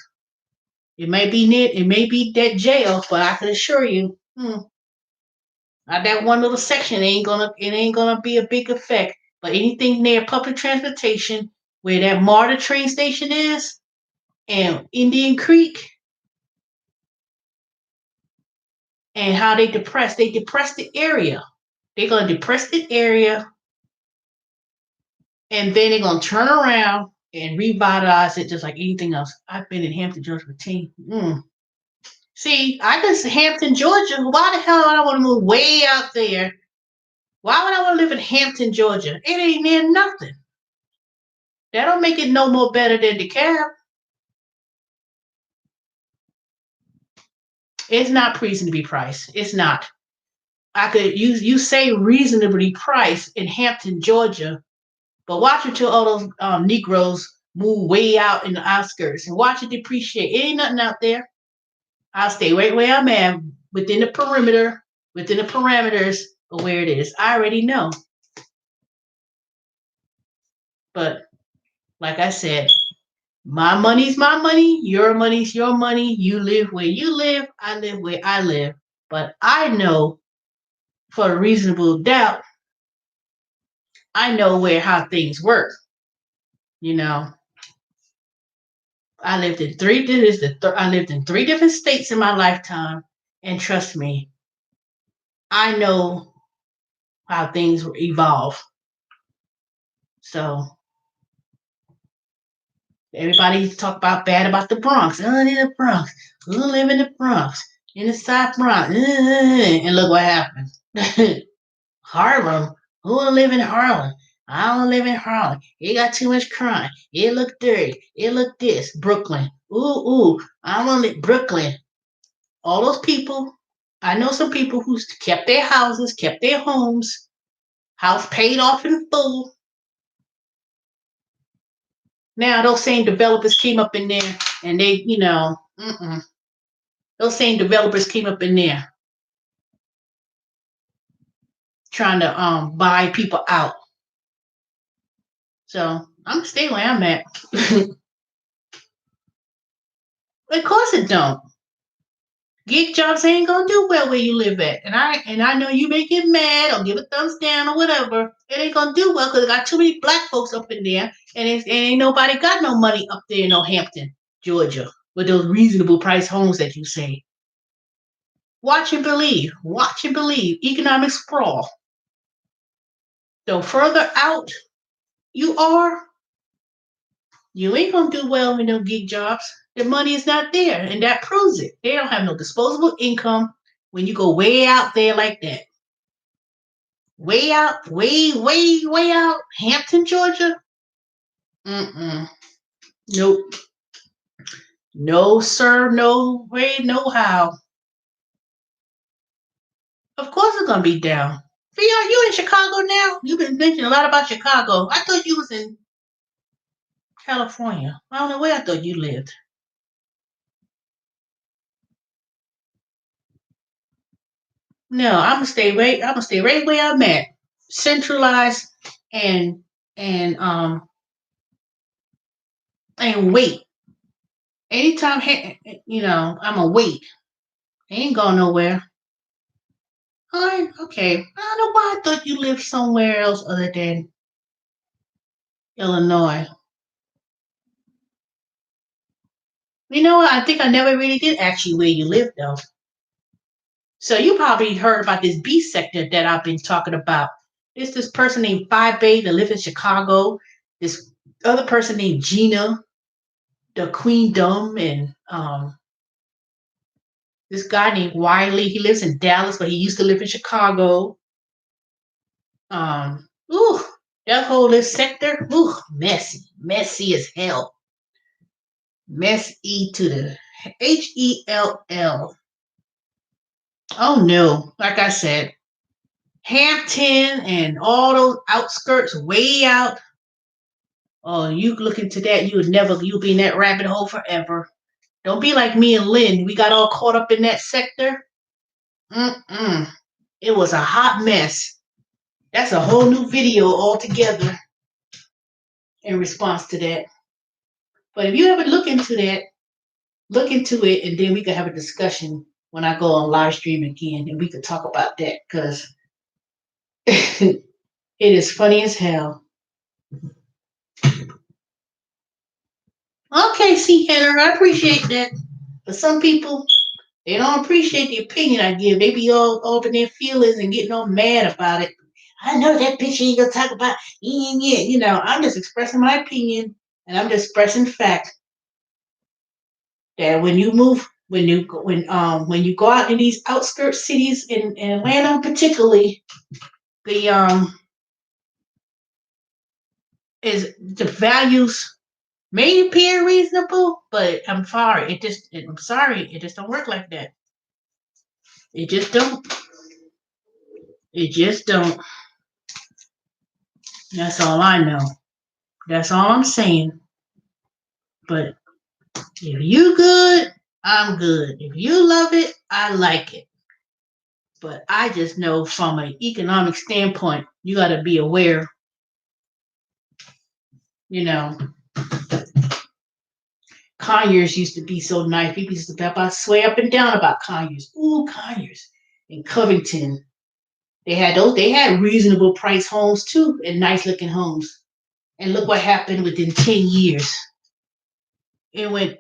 It may be that jail, but I can assure you, that one little section ain't gonna be a big effect. But anything near public transportation, where that MARTA train station is, and Indian Creek, and how they depress the area. They're gonna depress the area, and then they're gonna turn around and revitalize it just like anything else. I've been in Hampton, Georgia for 10. See, I just Hampton, Georgia. Why the hell would I want to move way out there? Why would I want to live in Hampton, Georgia? It ain't near nothing. That don't make it no more better than DeKalb. It's not reasonably priced. It's not. You say reasonably priced in Hampton, Georgia, but watch until all those Negroes move way out in the outskirts and watch it depreciate. It ain't nothing out there. I'll stay right where I'm at, within the parameters of where it is. I already know. But like I said, my money's my money, your money's your money. You live where you live, I live where I live. But I know, for a reasonable doubt, I know how things work. I lived in three different states in my lifetime, and trust me, I know how things evolve. So everybody talk bad about the Bronx. Oh, in the Bronx. Who live in the Bronx? In the South Bronx. And look what happened. Harlem. Who will live in Harlem? I don't live in Harlem. It got too much crime. It look dirty. It look this. Brooklyn. Ooh. I want to live Brooklyn. All those people. I know some people who kept their houses, kept their homes, house paid off in full. Now those same developers came up in there and they, those same developers came up in there trying to buy people out. So I'm gonna stay where I'm at. Of course it don't. Gig jobs ain't gonna do well where you live at. And I know you may get mad or give a thumbs down or whatever. It ain't gonna do well because it got too many black folks up in there, and ain't nobody got no money up there in no Hampton, Georgia, with those reasonable price homes that you say. Watch and believe. Watch and believe. Economic sprawl. The further out you are, you ain't gonna do well in no gig jobs. The money is not there, and that proves it. They don't have no disposable income when you go way out there like that. Way out, way out, Hampton, Georgia. Nope. No, sir. No way. No how. Of course, it's gonna be down. Fia, you in Chicago now? You've been mentioning a lot about Chicago. I thought you was in California. I don't know where I thought you lived. No, I'm gonna stay right where I'm at. Centralized and and um and wait. Anytime I'm gonna wait. I ain't going nowhere. Alright, okay. I don't know why I thought you lived somewhere else other than Illinois. You know what? I think I never really did ask you where you live though. So you probably heard about this B sector that I've been talking about. There's this person named Phi Bay that lives in Chicago. This other person named Gina, the Queendom, and this guy named Wiley. He lives in Dallas, but he used to live in Chicago. Ooh, That whole this sector, ooh, messy as hell. Messy to the HELL. Oh no, like I said, Hampton and all those outskirts way out. Oh, you look into that, you'll be in that rabbit hole forever. Don't be like me and Lynn. We got all caught up in that sector. Mm-mm. It was a hot mess. That's a whole new video altogether in response to that. But if you ever look into that, look into it, and then we could have a discussion when I go on live stream again, and we could talk about that because it is funny as hell. Okay, see, Heather, I appreciate that. But some people, they don't appreciate the opinion I give. They be all up in their feelings and getting all mad about it. I know that bitch ain't gonna talk about yeah. You know, I'm just expressing my opinion, and I'm just expressing fact that when you move, when you go out in these outskirts cities in Atlanta, particularly, the is the values may appear reasonable, but I'm sorry, it just don't work like that. It just don't. It just don't. That's all I know. That's all I'm saying. But if you good, I'm good. If you love it, I like it. But I just know from an economic standpoint, you got to be aware. You know, Conyers used to be so nice. People used to swear up and down about Conyers. Ooh, Conyers. In Covington, they had those. They had reasonable price homes too, and nice looking homes. And look what happened within 10 years. It went.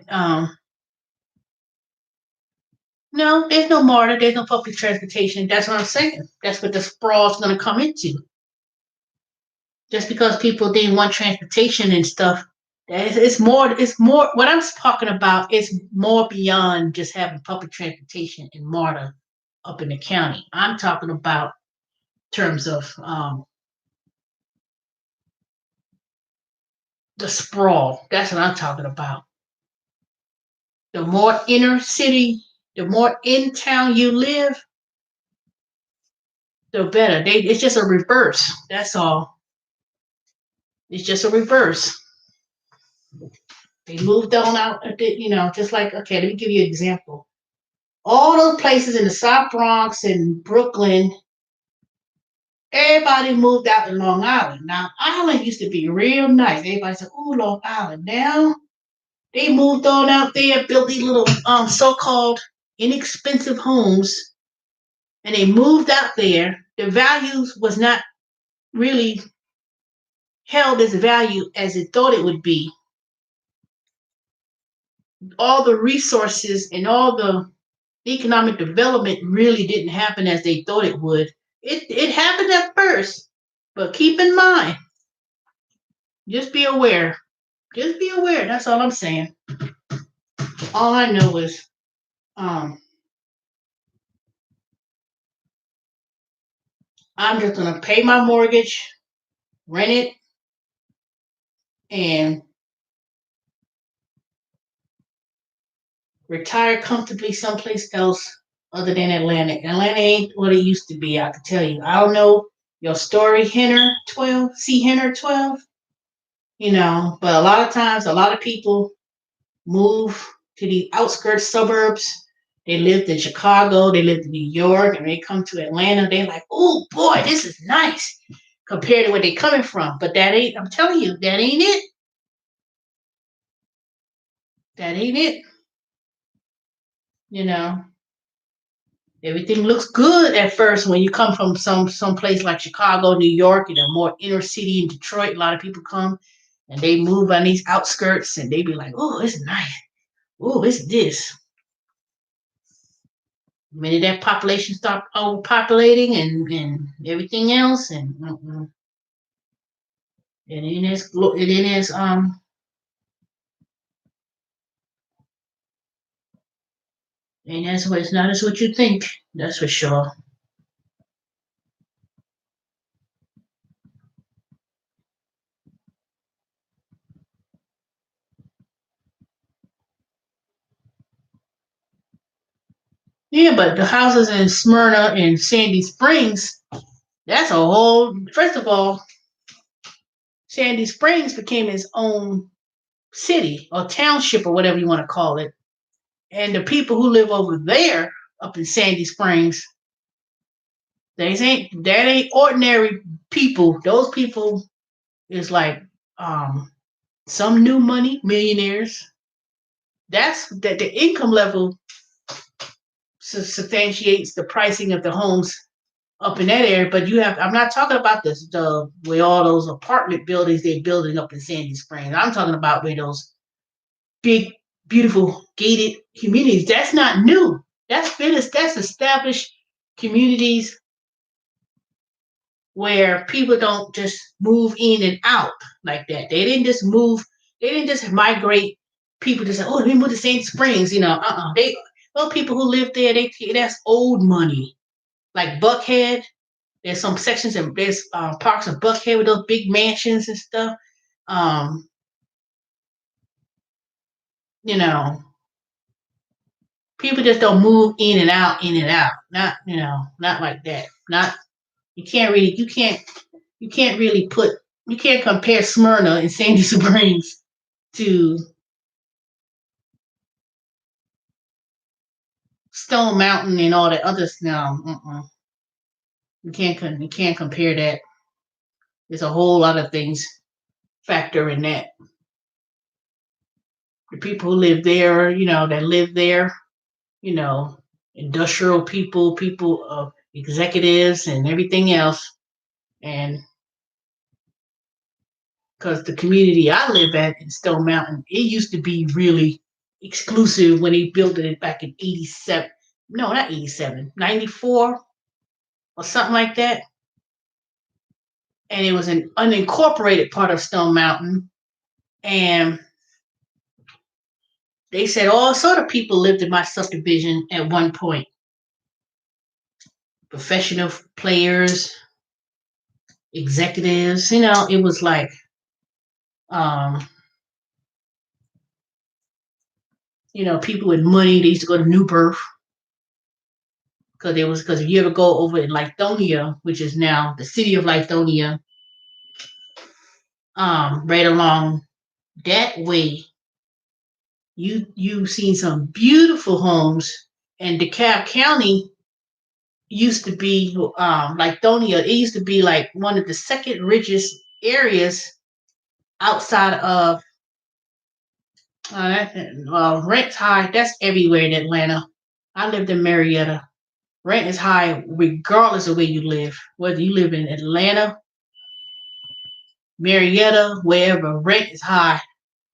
No, there's no MARTA. There's no public transportation. That's what I'm saying. That's what the sprawl is going to come into. Just because people didn't want transportation and stuff, it's more. It's more. What I'm talking about is more beyond just having public transportation in MARTA up in the county. I'm talking about terms of the sprawl. That's what I'm talking about. The more inner city, the more in town you live, the better. It's just a reverse. That's all. It's just a reverse. They moved on out, just like, okay, let me give you an example. All those places in the South Bronx and Brooklyn, everybody moved out to Long Island. Now, Island used to be real nice. Everybody said, oh, Long Island. Now, they moved on out there, built these little so-called inexpensive homes, and they moved out there. The values was not really held as value as it thought it would be. All the resources and all the economic development really didn't happen as they thought it would. It happened at first, but keep in mind, just be aware. Just be aware. That's all I'm saying. All I know is I'm just gonna pay my mortgage, rent it, and retire comfortably someplace else other than Atlanta. Atlanta ain't what it used to be, I can tell you. I don't know your story, Henner 12, see Henner 12, but a lot of times, a lot of people move to the outskirts suburbs. They lived in Chicago, they lived in New York, and they come to Atlanta. They're like, oh boy, this is nice compared to where they're coming from. But that ain't, I'm telling you, that ain't it. That ain't it. Everything looks good at first when you come from some place like Chicago, New York, more inner city in Detroit. A lot of people come and they move on these outskirts and they be like, oh, it's nice. Oh, it's this. The minute that population start overpopulating and everything else, and that's what it's not as what you think. That's for sure. Yeah, but the houses in Smyrna and Sandy Springs, that's a whole. First of all, Sandy Springs became its own city or township or whatever you want to call it. And the people who live over there, up in Sandy Springs, that ain't ordinary people. Those people is like some new money millionaires. That's that the income level substantiates the pricing of the homes up in that area. But you have I'm not talking about the where all those apartment buildings they're building up in Sandy Springs. I'm talking about where those big, beautiful gated communities. That's not new. That's established communities where people don't just move in and out like that. They didn't just move. They didn't just migrate. People just say, "Oh, let me move to Sandy Springs." They those people who live there. That's old money. Like Buckhead, there's some sections and there's parks of Buckhead with those big mansions and stuff. Um, you know, people just don't move in and out. Not not like that. Not you can't really put you can't compare Smyrna and Sandy Springs to Stone Mountain and all that other snow. You can't compare that. There's a whole lot of things factor in that. The people who live there, that live there, you know, industrial people, people of executives and everything else. And because the community I live at in Stone Mountain, it used to be really exclusive when they built it back in 87. No, not 87, 94 or something like that. And it was an unincorporated part of Stone Mountain. And they said all sort of people lived in my subdivision at one point. Professional players, executives, it was like um, people with money. They used to go to New Birth because if you ever go over in Lithonia, which is now the city of Lithonia, right along that way, you've seen some beautiful homes. And DeKalb County used to be Lithonia. It used to be like one of the second richest areas outside of rent's high. That's everywhere in Atlanta. I lived in Marietta. Rent is high regardless of where you live. Whether you live in Atlanta, Marietta, wherever, rent is high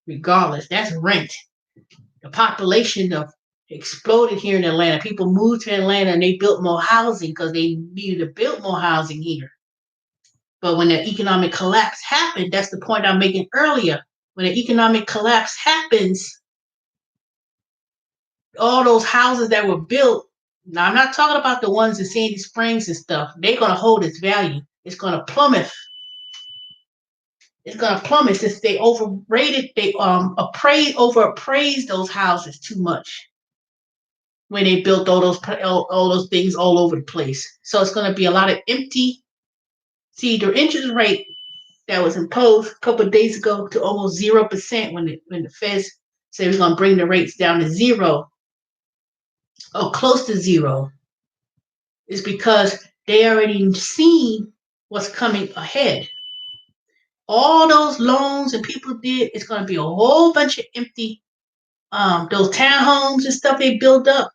regardless. That's rent. The population of exploded here in Atlanta. People moved to Atlanta and they built more housing because they needed to build more housing here. But when the economic collapse happened, that's the point I'm making earlier. When the economic collapse happens, all those houses that were built, now I'm not talking about the ones in Sandy Springs and stuff, they're going to hold its value. It's going to plummet. It's going to plummet since they overrated, they overappraised those houses too much when they built all those things all over the place. So it's going to be a lot of empty. See, the interest rate that was imposed a couple of days ago to almost 0% when the Feds said we're going to bring the rates down to zero or close to zero, is because they already seen what's coming ahead. All those loans and people did, it's going to be a whole bunch of empty, those townhomes and stuff they build up.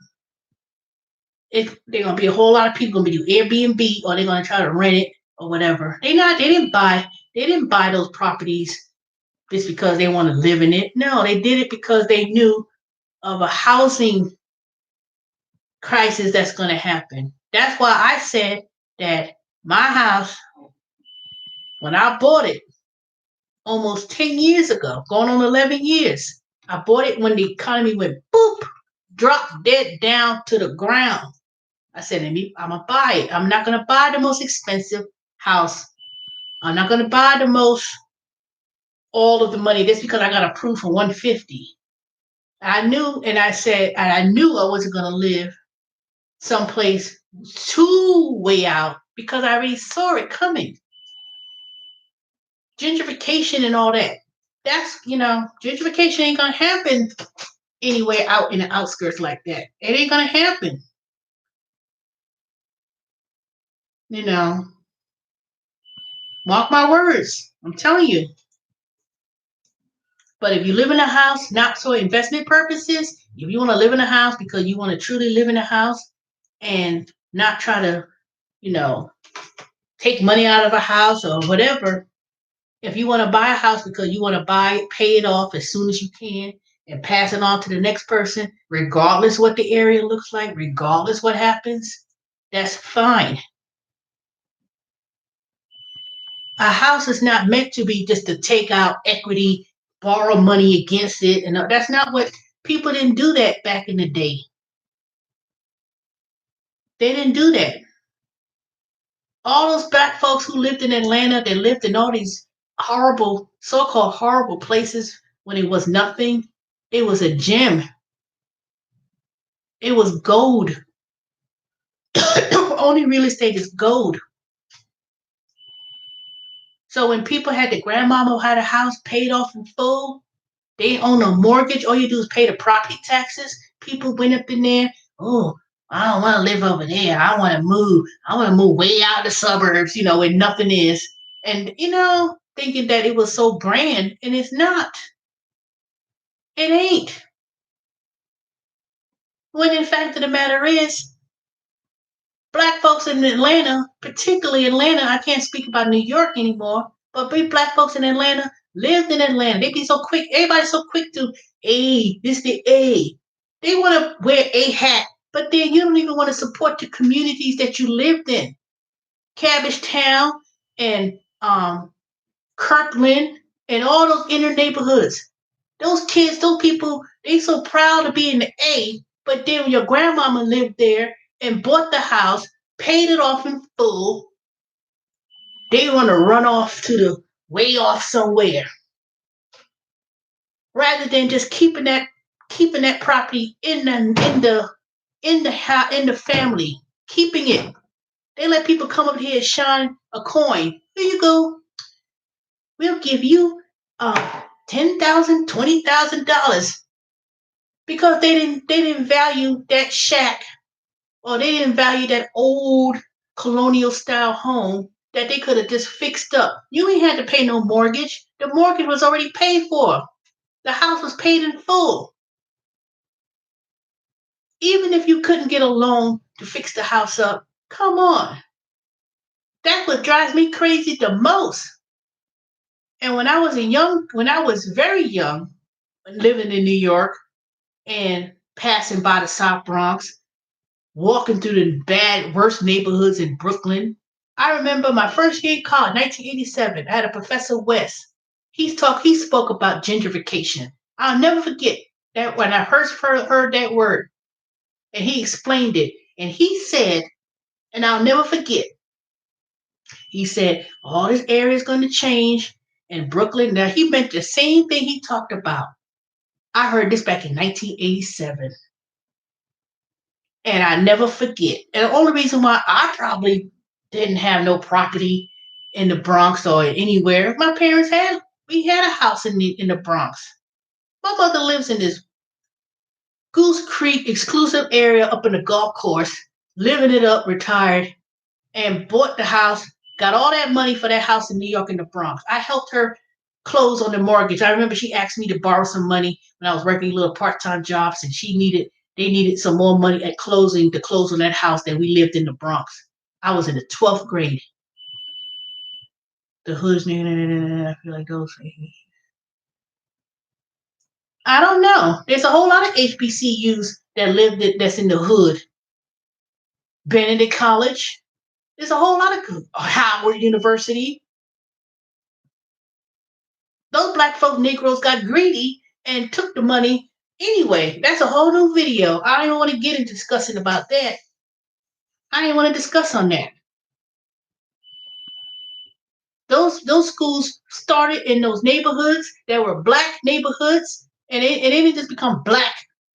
They're going to be a whole lot of people going to be doing Airbnb or they're going to try to rent it or whatever. They didn't buy those properties just because they want to live in it. No, they did it because they knew of a housing crisis that's going to happen. That's why I said that my house, when I bought it almost 10 years ago, going on 11 years, I bought it when the economy went boop, dropped dead down to the ground. I said, I'm going to buy it. I'm not going to buy the most expensive house. I'm not going to buy all of the money just because I got approved for 150. I knew I wasn't going to live someplace too way out because I already saw it coming. Gentrification and all that. That's, gentrification ain't gonna happen anywhere out in the outskirts like that. It ain't gonna happen. Mark my words. I'm telling you. But if you live in a house, not for investment purposes, if you want to live in a house because you want to truly live in a house and not try to, take money out of a house or whatever, if you want to buy a house because you want to buy it, pay it off as soon as you can and pass it on to the next person, regardless what the area looks like, regardless what happens, that's fine. A house is not meant to be just to take out equity, borrow money against it, and that's not what people didn't do that back in the day. They didn't do that. All those black folks who lived in Atlanta, they lived in all these horrible, so-called horrible places when it was nothing. It was a gem. It was gold. Only real estate is gold. So when people had the grandmama had a house paid off in full, they own a mortgage, all you do is pay the property taxes. People went up in there, oh, I don't want to live over there. I want to move. I want to move way out in the suburbs, where nothing is. And, thinking that it was so grand, and it's not. It ain't. When in fact of the matter is, black folks in Atlanta, particularly Atlanta, I can't speak about New York anymore, but black folks in Atlanta lived in Atlanta. They be so quick. Everybody's so quick to, this the A. They want to wear a hat, but then you don't even want to support the communities that you lived in. Cabbagetown and Kirkland and all those inner neighborhoods. Those kids, those people, they so proud to be in the A, but then when your grandmama lived there and bought the house, paid it off in full, they want to run off to the way off somewhere. Rather than just keeping that property in the family, keeping it. They let people come up here and shine a coin. Here you go. We'll give you $10,000, $20,000 because they didn't value that shack or they didn't value that old colonial style home that they could have just fixed up. You ain't had to pay no mortgage. The mortgage was already paid for. The house was paid in full. Even if you couldn't get a loan to fix the house up, come on. That's what drives me crazy the most. And when I was very young, living in New York and passing by the South Bronx, walking through the worst neighborhoods in Brooklyn, I remember my first year in college, 1987. I had a professor West. He spoke about gentrification. I'll never forget that when I first heard that word, and he explained it. And he said, and I'll never forget, he said, all this area is going to change in Brooklyn. Now, he meant the same thing he talked about. I heard this back in 1987. And I never forget. And the only reason why I probably didn't have no property in the Bronx or anywhere, my parents we had a house in the Bronx. My mother lives in this Goose Creek exclusive area up in the golf course, living it up, retired, and bought the house, got all that money for that house in New York in the Bronx. I helped her close on the mortgage. I remember she asked me to borrow some money when I was working little part-time jobs, and they needed some more money at closing to close on that house that we lived in the Bronx. I was in the 12th grade. The hood's I feel like those. I don't know. There's a whole lot of HBCUs that's in the hood. Benedict College. There's a whole lot of Howard University. Those black folk Negroes got greedy and took the money anyway. That's a whole new video. I don't even want to get into discussing about that. I didn't want to discuss on that. Those schools started in those neighborhoods that were black neighborhoods, and it didn't just become black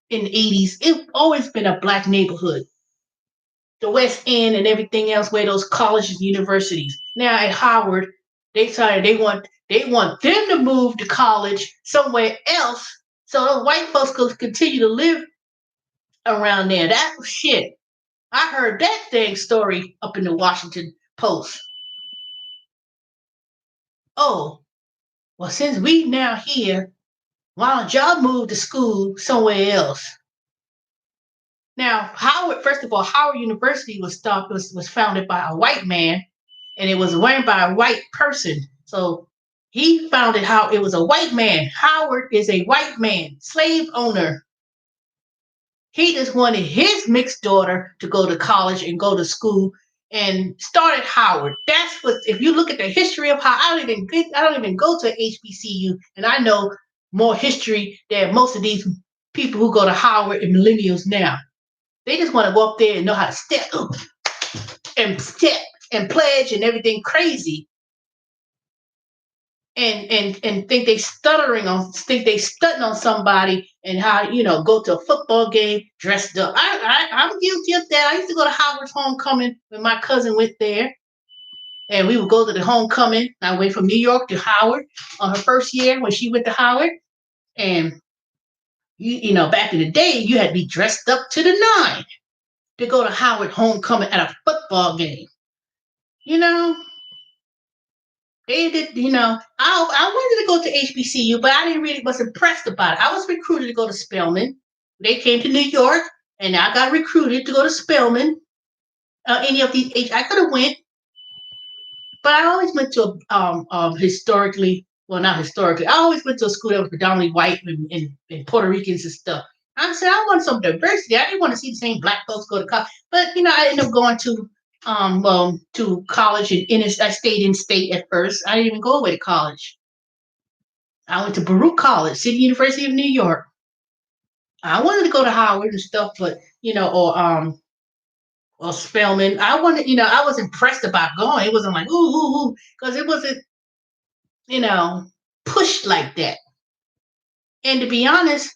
in the 80s. It's always been a black neighborhood. the West End and everything else, where those colleges and universities. Now at Howard, they decided they want them to move to college somewhere else so those white folks could continue to live around there. That was shit. I heard that dang story up in the Washington Post. Oh, well, since we now here, why don't y'all move to school somewhere else? Now, Howard, first of all, Howard University was founded by a white man, and it was run by a white person. So he founded how it was a white man. Howard is a white man, slave owner. He just wanted his mixed daughter to go to college and go to school and started Howard. That's what. If you look at the history of how I don't even go to HBCU, and I know more history than most of these people who go to Howard and millennials now. They just want to go up there and know how to step and pledge and everything crazy, and think they stunting on somebody, and how go to a football game dressed up. I'm guilty of that. I used to go to Howard's homecoming when my cousin went there, and we would go to the homecoming. I went from New York to Howard on her first year when she went to Howard, and back in the day you had to be dressed up to the nine to go to Howard homecoming at a football game. You know, they did. I wanted to go to HBCU, but I didn't really was impressed about it. I was recruited to go to Spelman. They came to New York, and I got recruited to go to Spelman. Any of these, I could have went, but I always went to historically. Well, not historically. I always went to a school that was predominantly white and Puerto Ricans and stuff. I said I want some diversity. I didn't want to see the same black folks go to college, but I ended up going to college I stayed in state at first. I didn't even go away to college. I went to Baruch College, City University of New York. I wanted to go to Howard and stuff, but or Spelman. I wanted, I was impressed about going. It wasn't like ooh, because it wasn't, pushed like that. And to be honest,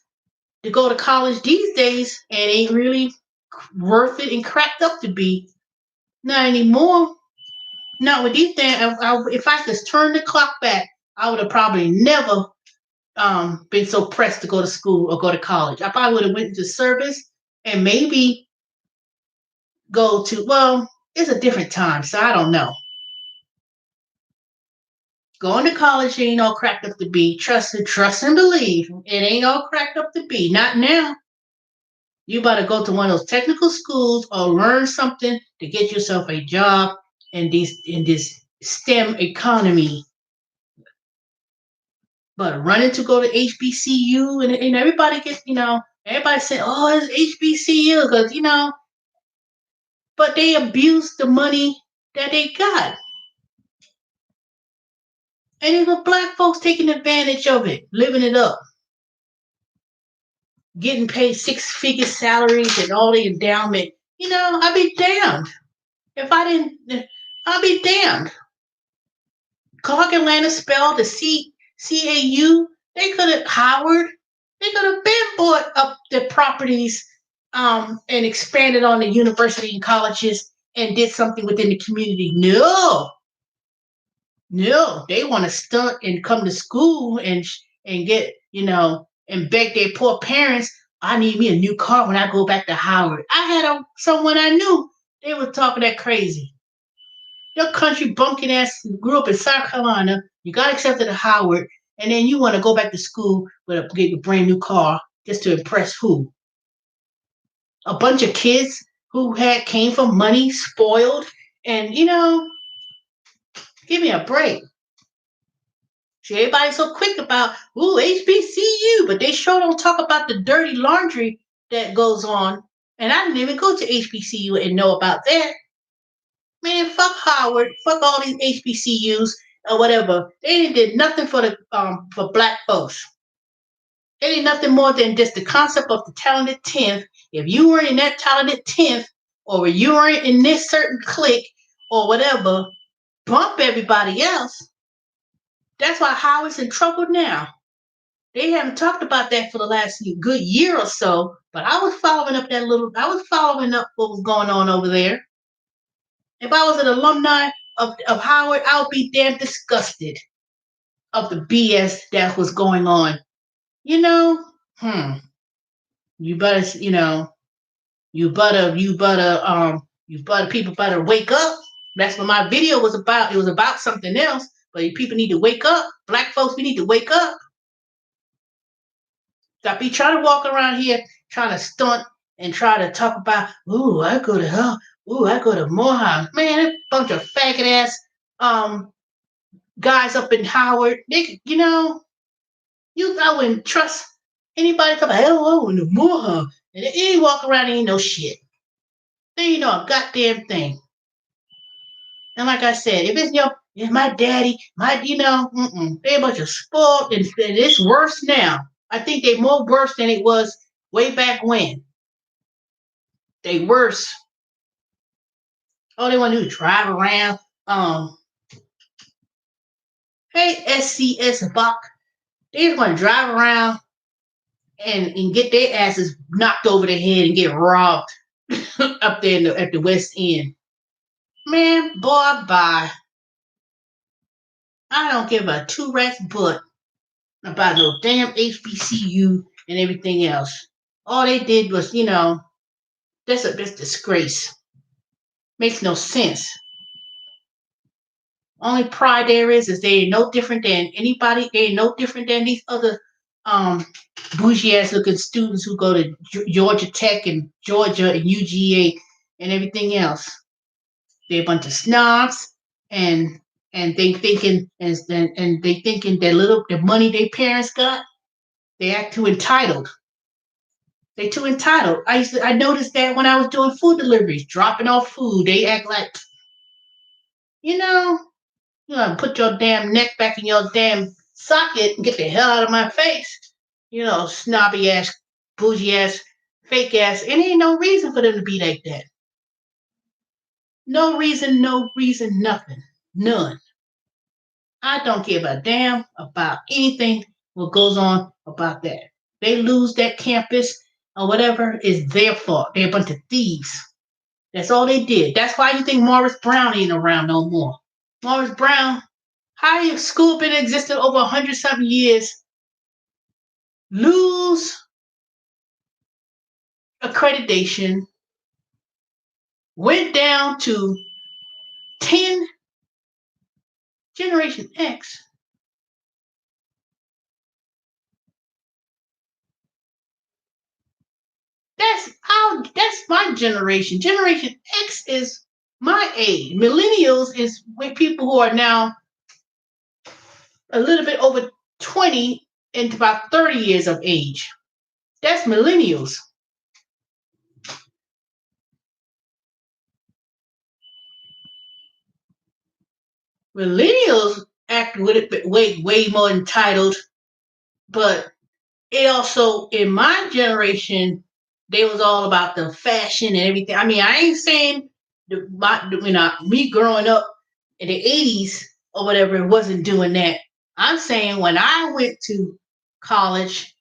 to go to college these days, it ain't really worth it and cracked up to be. Not anymore. Not with these things. If I could turn the clock back, I would have probably never been so pressed to go to school or go to college. I probably would have went into service and maybe go to. Well, it's a different time, so I don't know. Going to college ain't all cracked up to be. Trust and believe. It ain't all cracked up to be. Not now. You better go to one of those technical schools or learn something to get yourself a job in this STEM economy. But running to go to HBCU and everybody gets, everybody said, oh, it's HBCU because, but they abused the money that they got. And it was black folks taking advantage of it, living it up, getting paid six-figure salaries and all the endowment. I'd be damned. If I didn't, I'd be damned. Clark Atlanta spelled the CAU. They could have Howard. They could have been bought up the properties and expanded on the university and colleges and did something within the community. No, they want to stunt and come to school and get and beg their poor parents. I need me a new car when I go back to Howard. I had someone I knew. They were talking that crazy. Your country bumpkin ass grew up in South Carolina. You got accepted to Howard, and then you want to go back to school with get a brand new car just to impress who? A bunch of kids who came from money, spoiled, and give me a break. See, everybody's so quick about HBCU, but they sure don't talk about the dirty laundry that goes on. And I didn't even go to HBCU and know about that. Man, fuck Howard, fuck all these HBCUs or whatever. They did nothing for black folks. They did nothing more than just the concept of the talented 10th. If you were in that talented 10th, or you were in this certain clique, or whatever, bump everybody else. That's why Howard's in trouble now. They haven't talked about that for the last good year or so. But I was following up what was going on over there. If I was an alumni of Howard, I would be damn disgusted of the BS that was going on. You know, hmm. You better, people better wake up. That's what my video was about. It was about something else. But people need to wake up. Black folks, we need to wake up. Stop be trying to walk around here trying to stunt and try to talk about, ooh, I go to hell. Ooh, I go to Morehouse. Man, a bunch of faggot ass guys up in Howard. I wouldn't trust anybody come hello in the Morehouse. And they walk around and ain't no shit. They ain't know a goddamn thing. And like I said, if my daddy, they a bunch of spoiled, and it's worse now. I think they more worse than it was way back when. They worse. All they want to do is drive around. Hey, SCS Bach. They just want to drive around and get their asses knocked over the head and get robbed up there at the West End. Man, boy, bye. I don't give a two rat's butt about no damn HBCU and everything else. All they did was, that's a disgrace. Makes no sense. Only pride there is they ain't no different than anybody. They ain't no different than these other bougie ass looking students who go to Georgia Tech and Georgia and UGA and everything else. They're a bunch of snobs and they thinking that the money their parents got, they act too entitled. They too entitled. I noticed that when I was doing food deliveries, dropping off food, they act like, you put your damn neck back in your damn socket and get the hell out of my face. Snobby ass, bougie ass, fake ass. And ain't no reason for them to be like that. No reason, nothing. None. I don't give a damn about anything what goes on about that. They lose that campus or whatever is their fault. They're a bunch of thieves. That's all they did. That's why you think Morris Brown ain't around no more. Morris Brown, how your school been existed over 100-something years, lose accreditation, went down to 10 Generation X. That's my generation. Generation X is my age. Millennials is with people who are now a little bit over 20 and about 30 years of age. That's millennials. Millennials act with it way more entitled, but it also in my generation they was all about the fashion and everything. I mean, I ain't saying me growing up in the 80s or whatever, it wasn't doing that. I'm saying when I went to college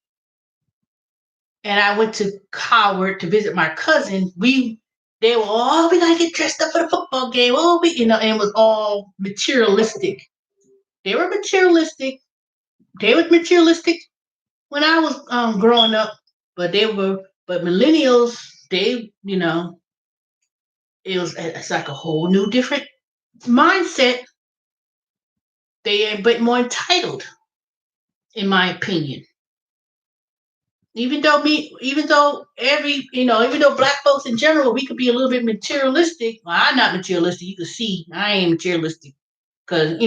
and I went to Howard to visit my cousin, they were all, we gotta get dressed up for the football game. Oh, and it was all materialistic. They were materialistic. They were materialistic when I was growing up, but millennials, it's like a whole new different mindset. They are a bit more entitled, in my opinion. Even though black folks in general, we could be a little bit materialistic. Well, I'm not materialistic. You can see I ain't materialistic, because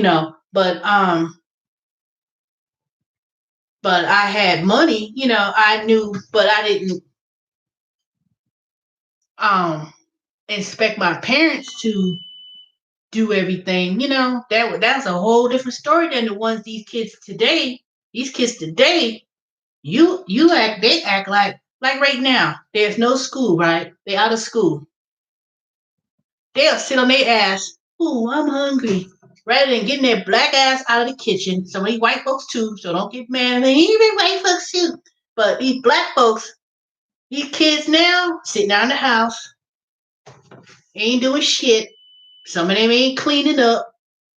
but I had money. I knew, but I didn't expect my parents to do everything. That's a whole different story than the ones these kids today. These kids today, they act like right now. There's no school, right? They out of school. They'll sit on their ass. Ooh, I'm hungry. rather than getting their black ass out of the kitchen. Some of these white folks too, so don't get mad. Even white folks too. But these black folks, these kids now, sitting out in the house, ain't doing shit. Some of them ain't cleaning up.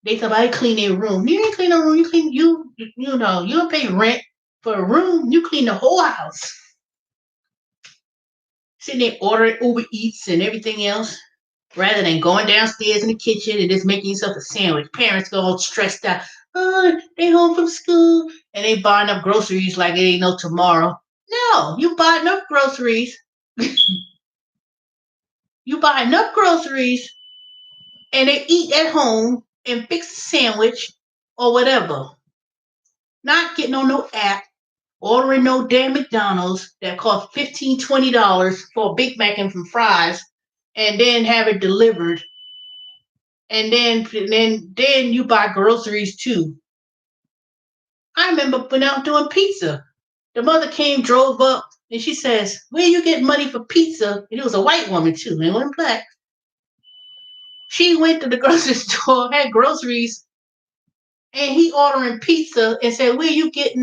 They somebody clean their room. You ain't clean no room. You clean you know you don't pay rent for a room. You clean the whole house. Sitting there ordering Uber Eats and everything else, rather than going downstairs in the kitchen and just making yourself a sandwich. Parents go all stressed out. Oh, they home from school and they buying up groceries like it ain't no tomorrow. No, you buy enough groceries. You buy enough groceries and they eat at home and fix a sandwich or whatever. Not getting on no app, ordering no damn McDonald's that cost $15, $20 for a Big Mac and some fries, and then have it delivered. And then you buy groceries too. I remember when I was doing pizza. The mother came, drove up, and she says, "Where you get money for pizza?" And it was a white woman too, it wasn't black. She went to the grocery store, had groceries, and he ordering pizza and said, where you get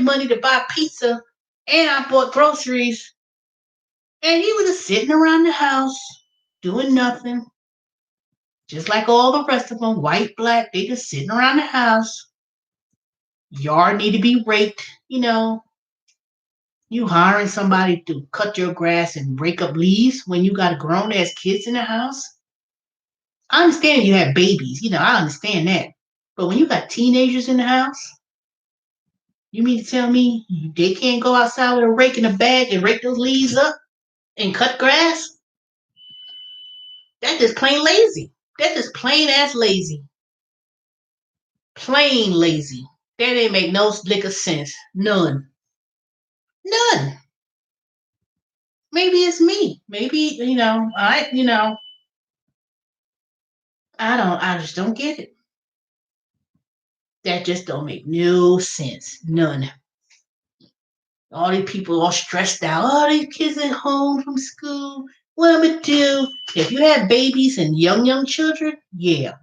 money to buy pizza? And I bought groceries. And he was just sitting around the house doing nothing. Just like all the rest of them, white, black, they just sitting around the house. Yard need to be raked, You hiring somebody to cut your grass and rake up leaves when you got grown ass kids in the house? I understand you have babies, I understand that. But when you got teenagers in the house, you mean to tell me they can't go outside with a rake and a bag and rake those leaves up and cut grass? That's just plain lazy. That's just plain ass lazy. Plain lazy. That ain't make no lick of sense. None. None. Maybe it's me. Maybe, I just don't get it. That just don't make no sense. None. All these people all stressed out. Oh, these kids at home from school. What am I gonna do? If you have babies and young children, yeah.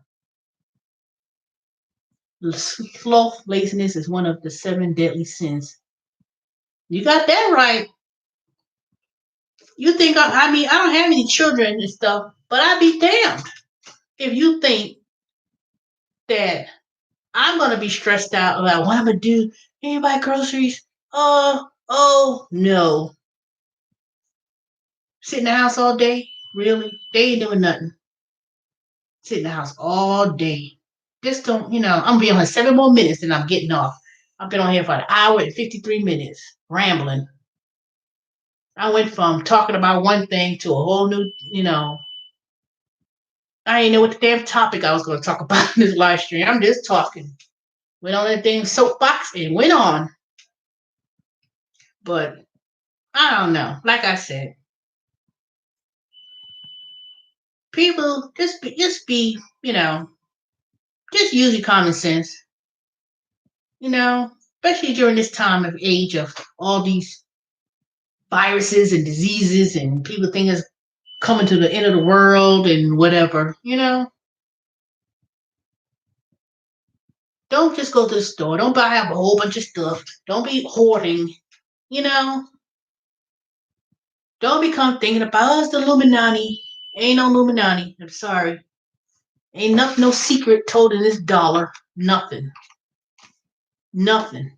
Sloth, laziness is one of the 7 deadly sins. You got that right. You think I don't have any children and stuff, but I'd be damned if you think that I'm gonna be stressed out about what I'm gonna do. Anybody groceries? Oh no. Sit in the house all day? Really? They ain't doing nothing. Sit in the house all day. Just don't, I'm gonna be on here 7 more minutes and I'm getting off. I've been on here for an hour and 53 minutes, rambling. I went from talking about one thing to a whole new, I didn't know what the damn topic I was going to talk about in this live stream. I'm just talking. Went on that damn soapbox and went on. But I don't know. Like I said, people just be, just use your common sense. Especially during this time of age of all these viruses and diseases and people think it's coming to the end of the world and whatever, Don't just go to the store. Don't buy up a whole bunch of stuff. Don't be hoarding, you know. Don't become thinking about, oh, it's the Illuminati. Ain't no Illuminati. I'm sorry. Ain't no secret told in this dollar. Nothing. Nothing.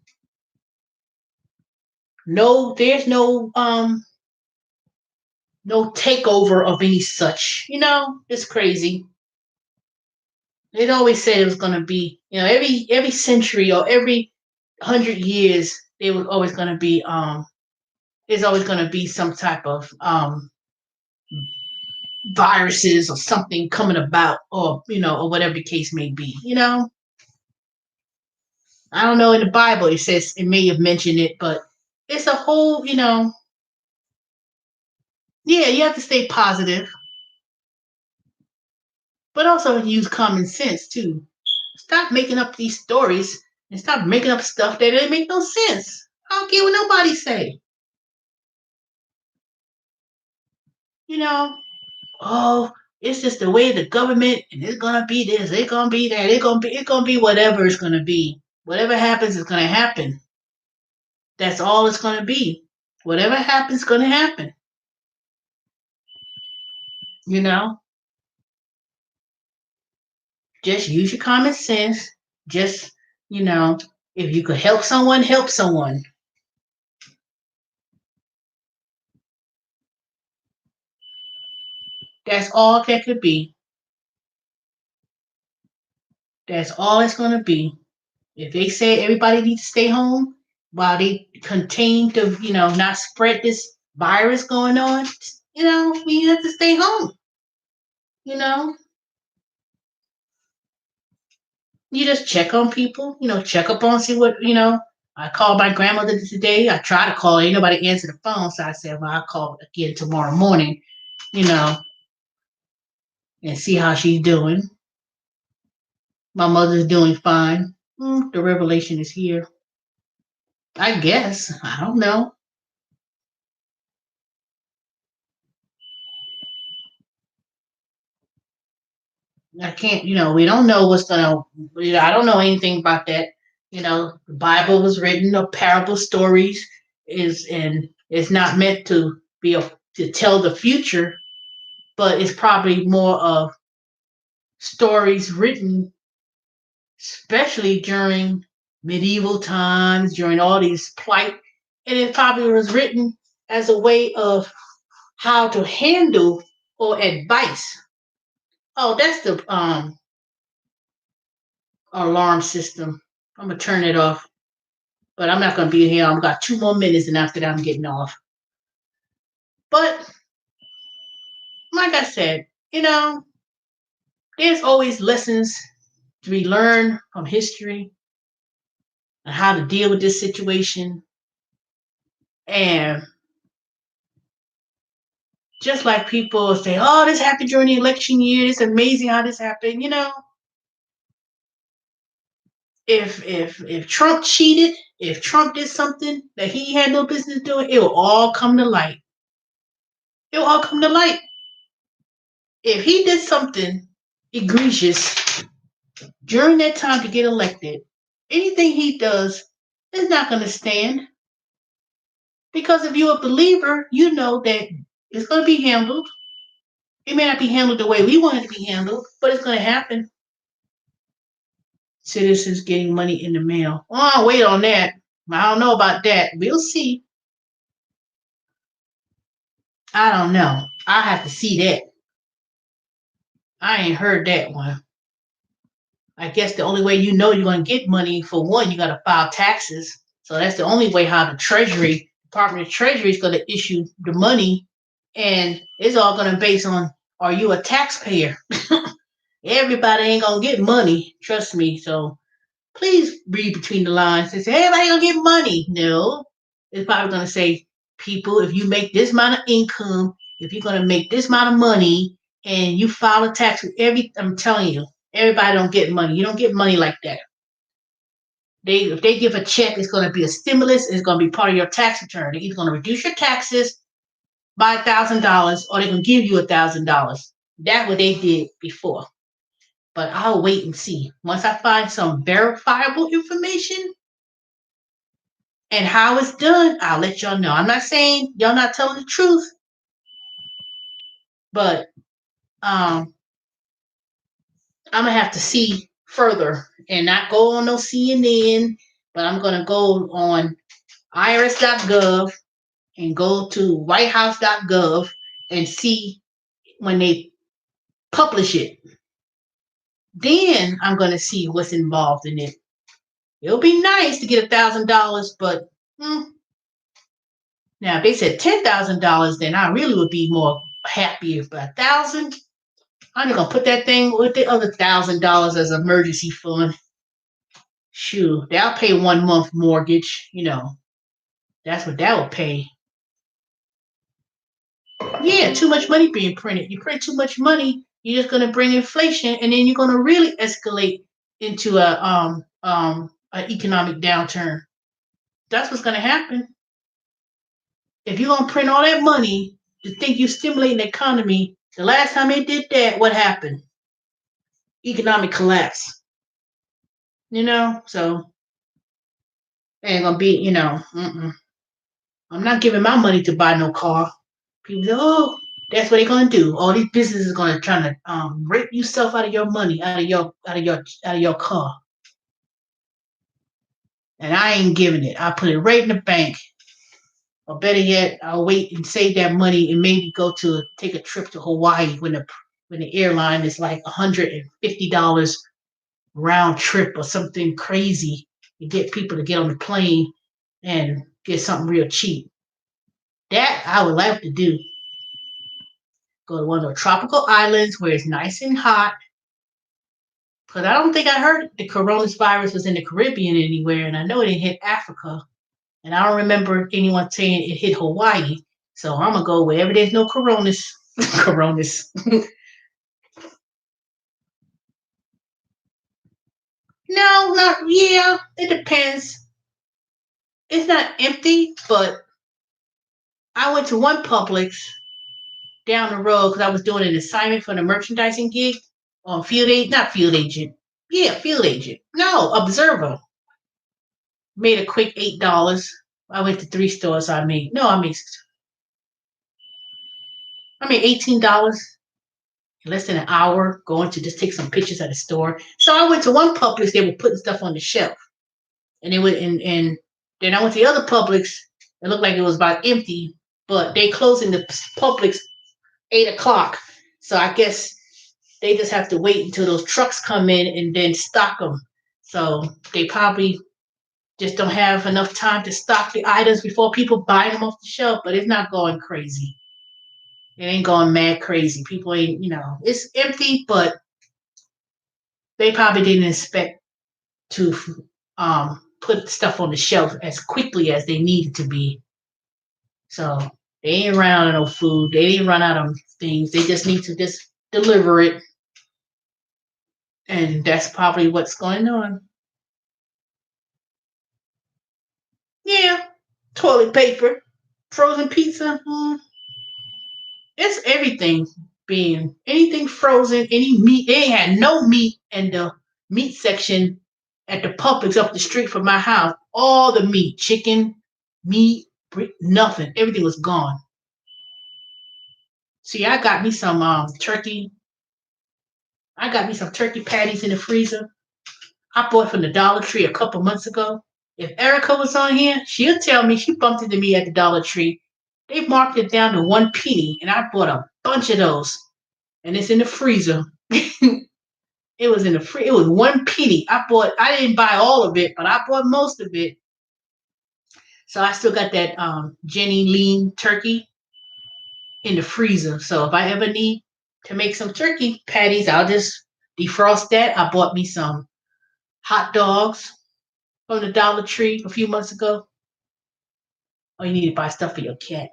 No, there's no takeover of any such. It's crazy. They'd always said it was gonna be, every century or every 100 years, there was always gonna be there's always gonna be some type of viruses or something coming about, or or whatever the case may be. I don't know, in the Bible it says, it may have mentioned it, but it's a whole, yeah, you have to stay positive, but also use common sense too. Stop making up these stories and stop making up stuff that doesn't make no sense. I don't care what nobody say. Oh, It's just the way the government, and it's gonna be this, it's gonna be that, it's gonna be whatever it's gonna be. Whatever happens is gonna happen. That's all it's gonna be. Whatever happens, is gonna happen. You know, just use your common sense. Just, you know, if you could help someone, help someone. That's all that could be. That's all it's gonna be. If they say everybody needs to stay home while they contain to, not spread this virus going on, we have to stay home. You know, you just check on people, check up on, see what. I called my grandmother today. I tried to call her. Ain't nobody answered the phone. So I said, well, I'll call again tomorrow morning, you know, and see how she's doing. My mother's doing fine. The revelation is here. I guess. I don't know. I can't, we don't know what's gonna, I don't know anything about that. The Bible was written of parable stories and it's not meant to to tell the future, but it's probably more of stories written, especially during medieval times, during all these plight, and it probably was written as a way of how to handle or advice. Oh, that's the alarm system. I'm gonna turn it off. But I'm not gonna be here. I've got 2 more minutes, and after that, I'm getting off. But like I said, there's always lessons to be learned from history and how to deal with this situation. And just like people say, "Oh, this happened during the election year. It's amazing how this happened." If Trump cheated, if Trump did something that he had no business doing, it will all come to light. It will all come to light. If he did something egregious during that time to get elected, anything he does is not going to stand. Because if you're a believer, you know that it's going to be handled. It may not be handled the way we want it to be handled, but it's going to happen. Citizens getting money in the mail. Oh, wait on that. I don't know about that. We'll see. I don't know. I have to see that. I ain't heard that one. I guess the only way you're going to get money, for one, you got to file taxes. So that's the only way how the Department of Treasury is going to issue the money. And it's all going to base on, are you a taxpayer? Everybody ain't going to get money. Trust me. So please read between the lines and say, everybody going to get money. No. It's probably going to say, people, if you make this amount of income, if you're going to make this amount of money and you file a tax with I'm telling you, everybody don't get money. You don't get money like that. If they give a check, it's going to be a stimulus. It's going to be part of your tax return. They're either going to reduce your taxes by $1,000 or they're going to give you $1,000. That's what they did before. But I'll wait and see. Once I find some verifiable information and how it's done, I'll let y'all know. I'm not saying y'all not telling the truth, but I'm gonna have to see further and not go on no CNN, but I'm gonna go on irs.gov and go to whitehouse.gov and see when they publish it. Then I'm gonna see what's involved in it. It'll be nice to get $1,000, but now if they said $10,000, then I really would be more happy. But 1,000, I'm gonna put that thing with the other $1,000 as an emergency fund. Shoot, that'll pay 1 month mortgage. That's what that will pay. Yeah, too much money being printed. You print too much money, you're just gonna bring inflation, and then you're gonna really escalate into an economic downturn. That's what's gonna happen. If you're gonna print all that money to think you're stimulating the economy, The last time they did that, what happened? Economic collapse. So ain't gonna be, I'm not giving my money to buy no car. People say, oh, that's what they're gonna do. All these businesses are gonna try to rape yourself out of your money, out of your car. And I ain't giving it. I put it right in the bank. Or better yet, I'll wait and save that money and maybe take a trip to Hawaii when the airline is like $150 round trip or something crazy. You get people to get on the plane and get something real cheap. That I would like to do. Go to one of the tropical islands where it's nice and hot. Because I don't think I heard the coronavirus was in the Caribbean anywhere, and I know it didn't hit Africa. And I don't remember anyone saying it hit Hawaii. So I'm going to go wherever there's no coronas. Coronas. No, not, yeah, it depends. It's not empty, but I went to one Publix down the road because I was doing an assignment for the merchandising gig on not field agent. Yeah, field agent. No, observer. Made a quick $8. I went to 3 stores. I made $18 in less than an hour going to just take some pictures at the store. So I went to one Publix. They were putting stuff on the shelf, and they would and then I went to the other Publix. It looked like it was about empty, but they closing the Publix 8 o'clock. So I guess they just have to wait until those trucks come in and then stock them. So they probably just don't have enough time to stock the items before people buy them off the shelf, but it's not going crazy. It ain't going mad crazy. People ain't, it's empty, but they probably didn't expect to put stuff on the shelf as quickly as they needed to be. So they ain't run out of no food. They didn't run out of things. They just need to just deliver it. And that's probably what's going on. Yeah, toilet paper, frozen pizza. It's everything anything frozen, any meat. They had no meat in the meat section at the Publix up the street from my house. All the meat, chicken, meat, nothing. Everything was gone. See, I got me some turkey. I got me some turkey patties in the freezer. I bought from the Dollar Tree a couple months ago. If Erica was on here, she'll tell me she bumped into me at the Dollar Tree. They marked it down to 1 penny, and I bought a bunch of those. And it's in the freezer. It was it was 1 penny. I didn't buy all of it, but I bought most of it. So I still got that Jenny lean turkey in the freezer. So if I ever need to make some turkey patties, I'll just defrost that. I bought me some hot dogs from the Dollar Tree a few months ago. Oh, you need to buy stuff for your cat.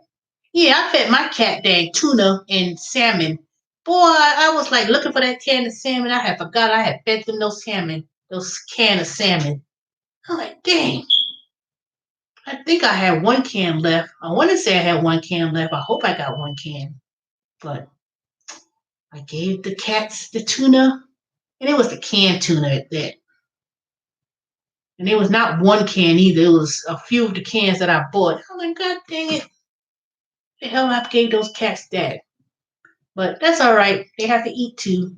Yeah, I fed my cat dang tuna and salmon. Boy, I was like looking for that can of salmon. I had forgot I had fed them those can of salmon. I'm like, dang. I think I had 1 can left. I want to say I had 1 can left. I hope I got 1 can. But I gave the cats the tuna, and it was the canned tuna at that. And it was not 1 can either. It was a few of the cans that I bought. I'm like, God dang it. The hell I gave those cats that. But that's all right. They have to eat too.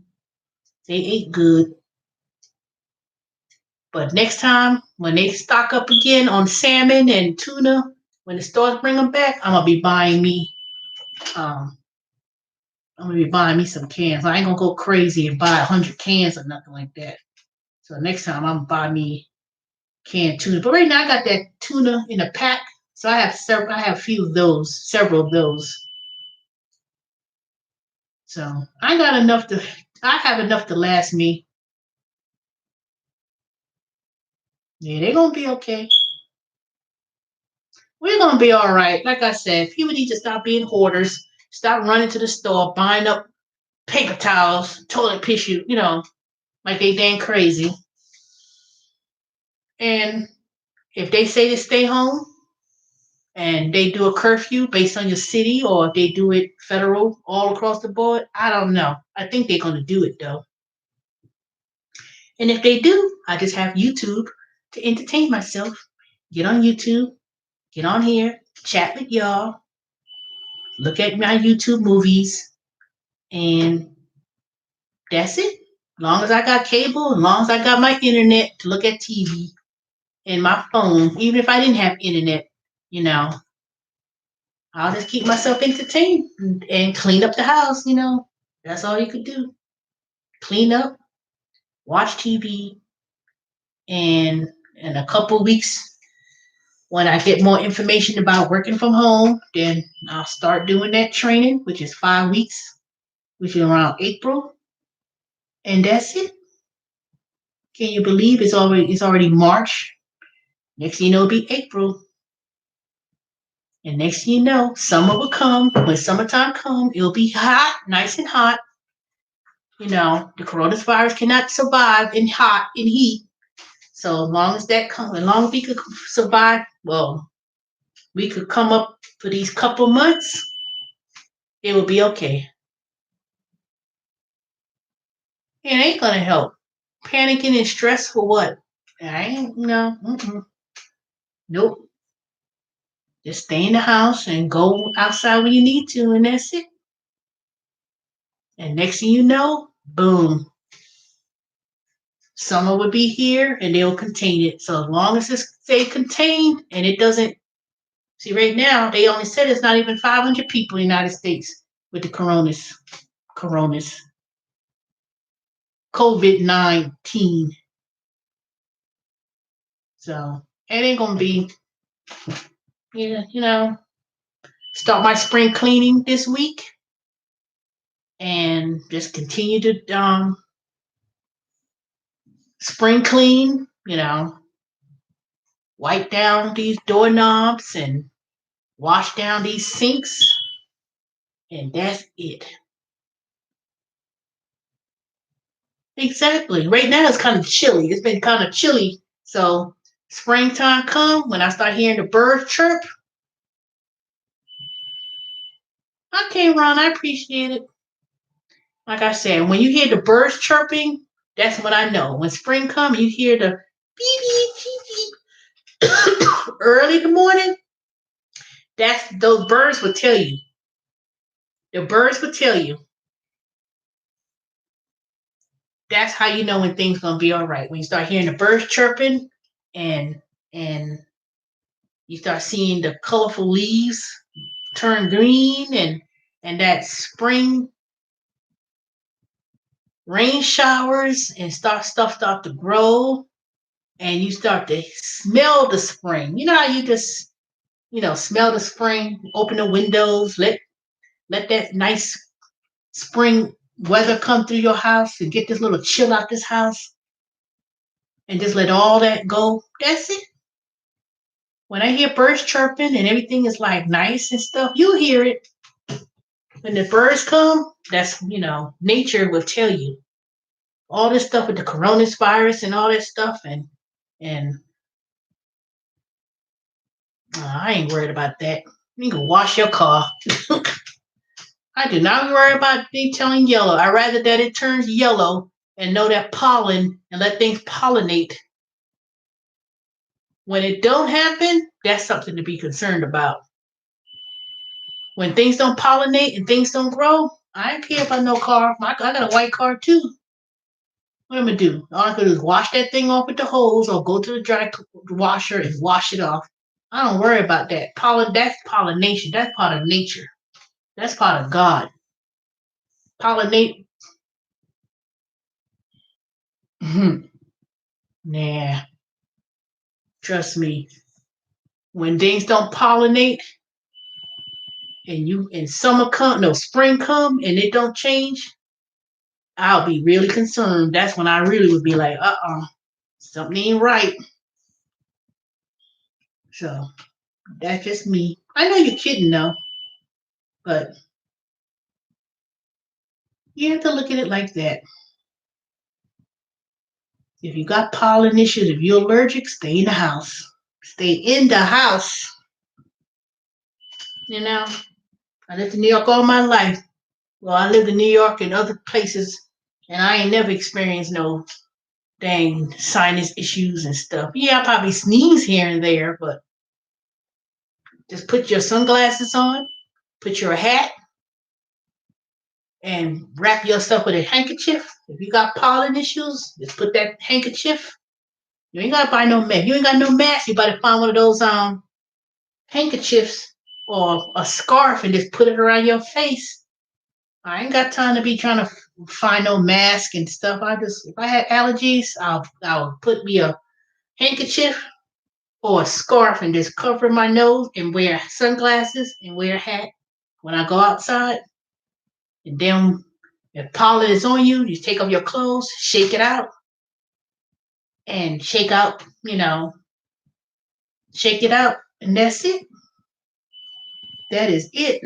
They ate good. But next time, when they stock up again on salmon and tuna, when the stores bring them back, I'm gonna be buying me some cans. I ain't gonna go crazy and buy 100 cans or nothing like that. So next time I'm gonna buy me canned tuna. But right now I got that tuna in a pack. So I have several of those. So I have enough to last me. Yeah, they're gonna be okay. We're gonna be all right. Like I said, people need to stop being hoarders. Stop running to the store, buying up paper towels, toilet tissue, like they dang crazy. And if they say to stay home and they do a curfew based on your city, or if they do it federal all across the board. I don't know. I think they're going to do it though. And if they do, I just have YouTube to entertain myself. Get on YouTube, get on here, chat with y'all, look at my YouTube movies, and that's it. As long as I got cable, as long as I got my internet to look at TV and my phone, even if I didn't have internet, you know, I'll just keep myself entertained and clean up the house, you know. That's all you could do. Clean up, watch TV, and in a couple weeks, when I get more information about working from home, then I'll start doing that training, which is 5 weeks, which is around April, and that's it. Can you believe it's already March? Next thing you know, it'll be April, and next thing you know, summer will come. When summertime comes, it'll be hot, nice and hot. You know, the coronavirus cannot survive in hot in heat. So as long as that comes, as long as we could survive, well, we could come up for these couple months, it will be okay. It ain't gonna help. Panicking and stress for what? I ain't no. Nope. Just stay in the house and go outside when you need to, and that's it. And next thing you know, boom, summer will be here, and they'll contain it. So as long as it stays contained and it doesn't. See, right now they only said it's not even 500 people in the United States with the coronas, COVID-19. So it ain't gonna be, you know, start my spring cleaning this week and just continue to spring clean, you know, wipe down these doorknobs and wash down these sinks, and that's it. Exactly. Right now it's kind of chilly. It's been kind of chilly. So springtime come, when I start hearing the birds chirp, I came around. I appreciate it. Like I said, when you hear the birds chirping, that's when I know. When spring comes, you hear the beep beep beep beep early in the morning. That's those birds will tell you. The birds will tell you. That's how you know when things gonna be all right. When you start hearing the birds chirping, and and you start seeing the colorful leaves turn green, and that spring rain showers, and stuff start to grow, and you start to smell the spring. You know how you just smell the spring, open the windows, let that nice spring weather come through your house and get this little chill out this house, and just let all that go. That's it. When I hear birds chirping and everything is like nice and stuff, you hear it. When the birds come, that's, nature will tell you. All this stuff with the coronavirus and all that stuff, and I ain't worried about that. You can wash your car. I do not worry about me telling yellow. I rather that it turns yellow and know that pollen and let things pollinate. When it don't happen, that's something to be concerned about. When things don't pollinate and things don't grow, I don't care about no car. I got a white car too. What am I gonna do? All I could do is wash that thing off with the hose, or go to the dry washer and wash it off. I don't worry about that. That's pollination. That's part of nature. That's part of God. Pollinate. Nah. Trust me. When things don't pollinate, and spring come and it don't change, I'll be really concerned. That's when I really would be like, something ain't right. So that's just me. I know you're kidding though, but you have to look at it like that. If you got pollen issues, if you're allergic, stay in the house. Stay in the house. You know, I lived in New York all my life. Well, I lived in New York and other places, and I ain't never experienced no dang sinus issues and stuff. Yeah, I probably sneeze here and there, but just put your sunglasses on, put your hat, and wrap yourself with a handkerchief. If you got pollen issues, just put that handkerchief. You ain't gotta buy no mask. You ain't got no mask. You better find one of those handkerchiefs or a scarf and just put it around your face. I ain't got time to be trying to find no mask and stuff. If I had allergies, I'll put me a handkerchief or a scarf and just cover my nose and wear sunglasses and wear a hat when I go outside. And then if pollen is on you, you take off your clothes, shake it out, and shake it out, and that's it. That is it.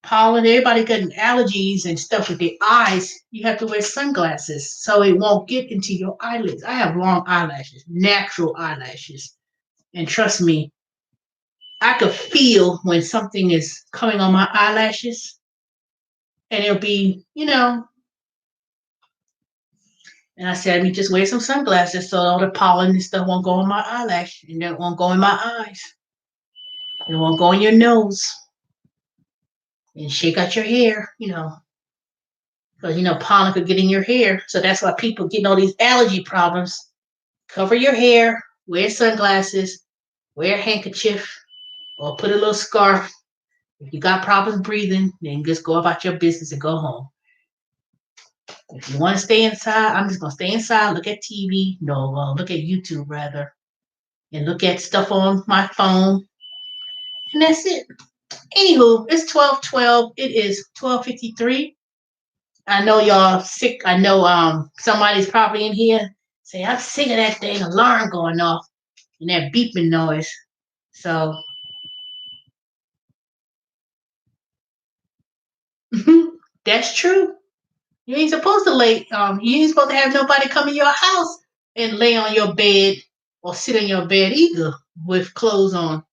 Pollen, everybody getting allergies and stuff with their eyes. You have to wear sunglasses so it won't get into your eyelids. I have long eyelashes, natural eyelashes. And trust me, I could feel when something is coming on my eyelashes, and it'll be, and I said, let me just wear some sunglasses so all the pollen and stuff won't go on my eyelash and it won't go in my eyes. It won't go in your nose. And shake out your hair, because, pollen could get in your hair. So that's why people getting all these allergy problems. Cover your hair, wear sunglasses, wear a handkerchief, or put a little scarf. If you got problems breathing, then just go about your business and go home. If you want to stay inside, I'm just going to stay inside, look at TV. No, look at YouTube rather. And look at stuff on my phone. And that's it. Anywho, it's 12:12. It is 12:53. I know y'all sick. I know somebody's probably in here saying, I'm sick of that dang alarm going off and that beeping noise. So that's true. You ain't supposed to you ain't supposed to have nobody come in your house and lay on your bed or sit on your bed either with clothes on.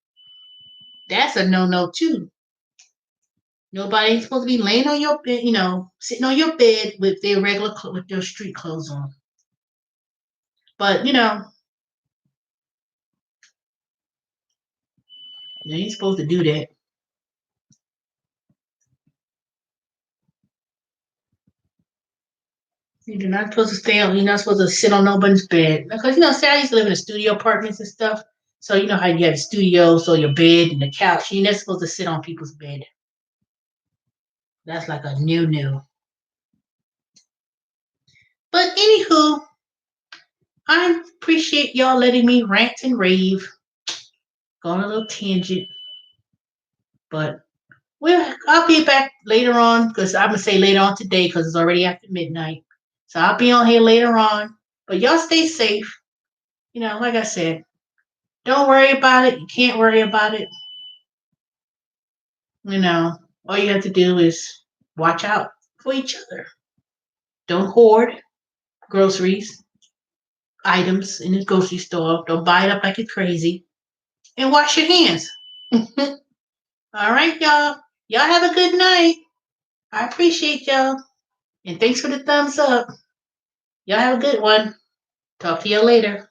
That's a no too. Nobody ain't supposed to be laying on your bed, sitting on your bed with with their street clothes on. But you ain't supposed to do that. You're not supposed to stay on. You're not supposed to sit on nobody's bed because say I used to live in a studio apartments and stuff. So you know how you have a studio, so your bed and the couch. You're not supposed to sit on people's bed. That's like a no. But anywho, I appreciate y'all letting me rant and rave, go on a little tangent. But I'll be back later on because I'm gonna say later on today because it's already after midnight. So I'll be on here later on. But y'all stay safe. Like I said, don't worry about it. You can't worry about it. All you have to do is watch out for each other. Don't hoard groceries, items in the grocery store. Don't buy it up like you're crazy. And wash your hands. All right, y'all. Y'all have a good night. I appreciate y'all. And thanks for the thumbs up. Y'all have a good one. Talk to you later.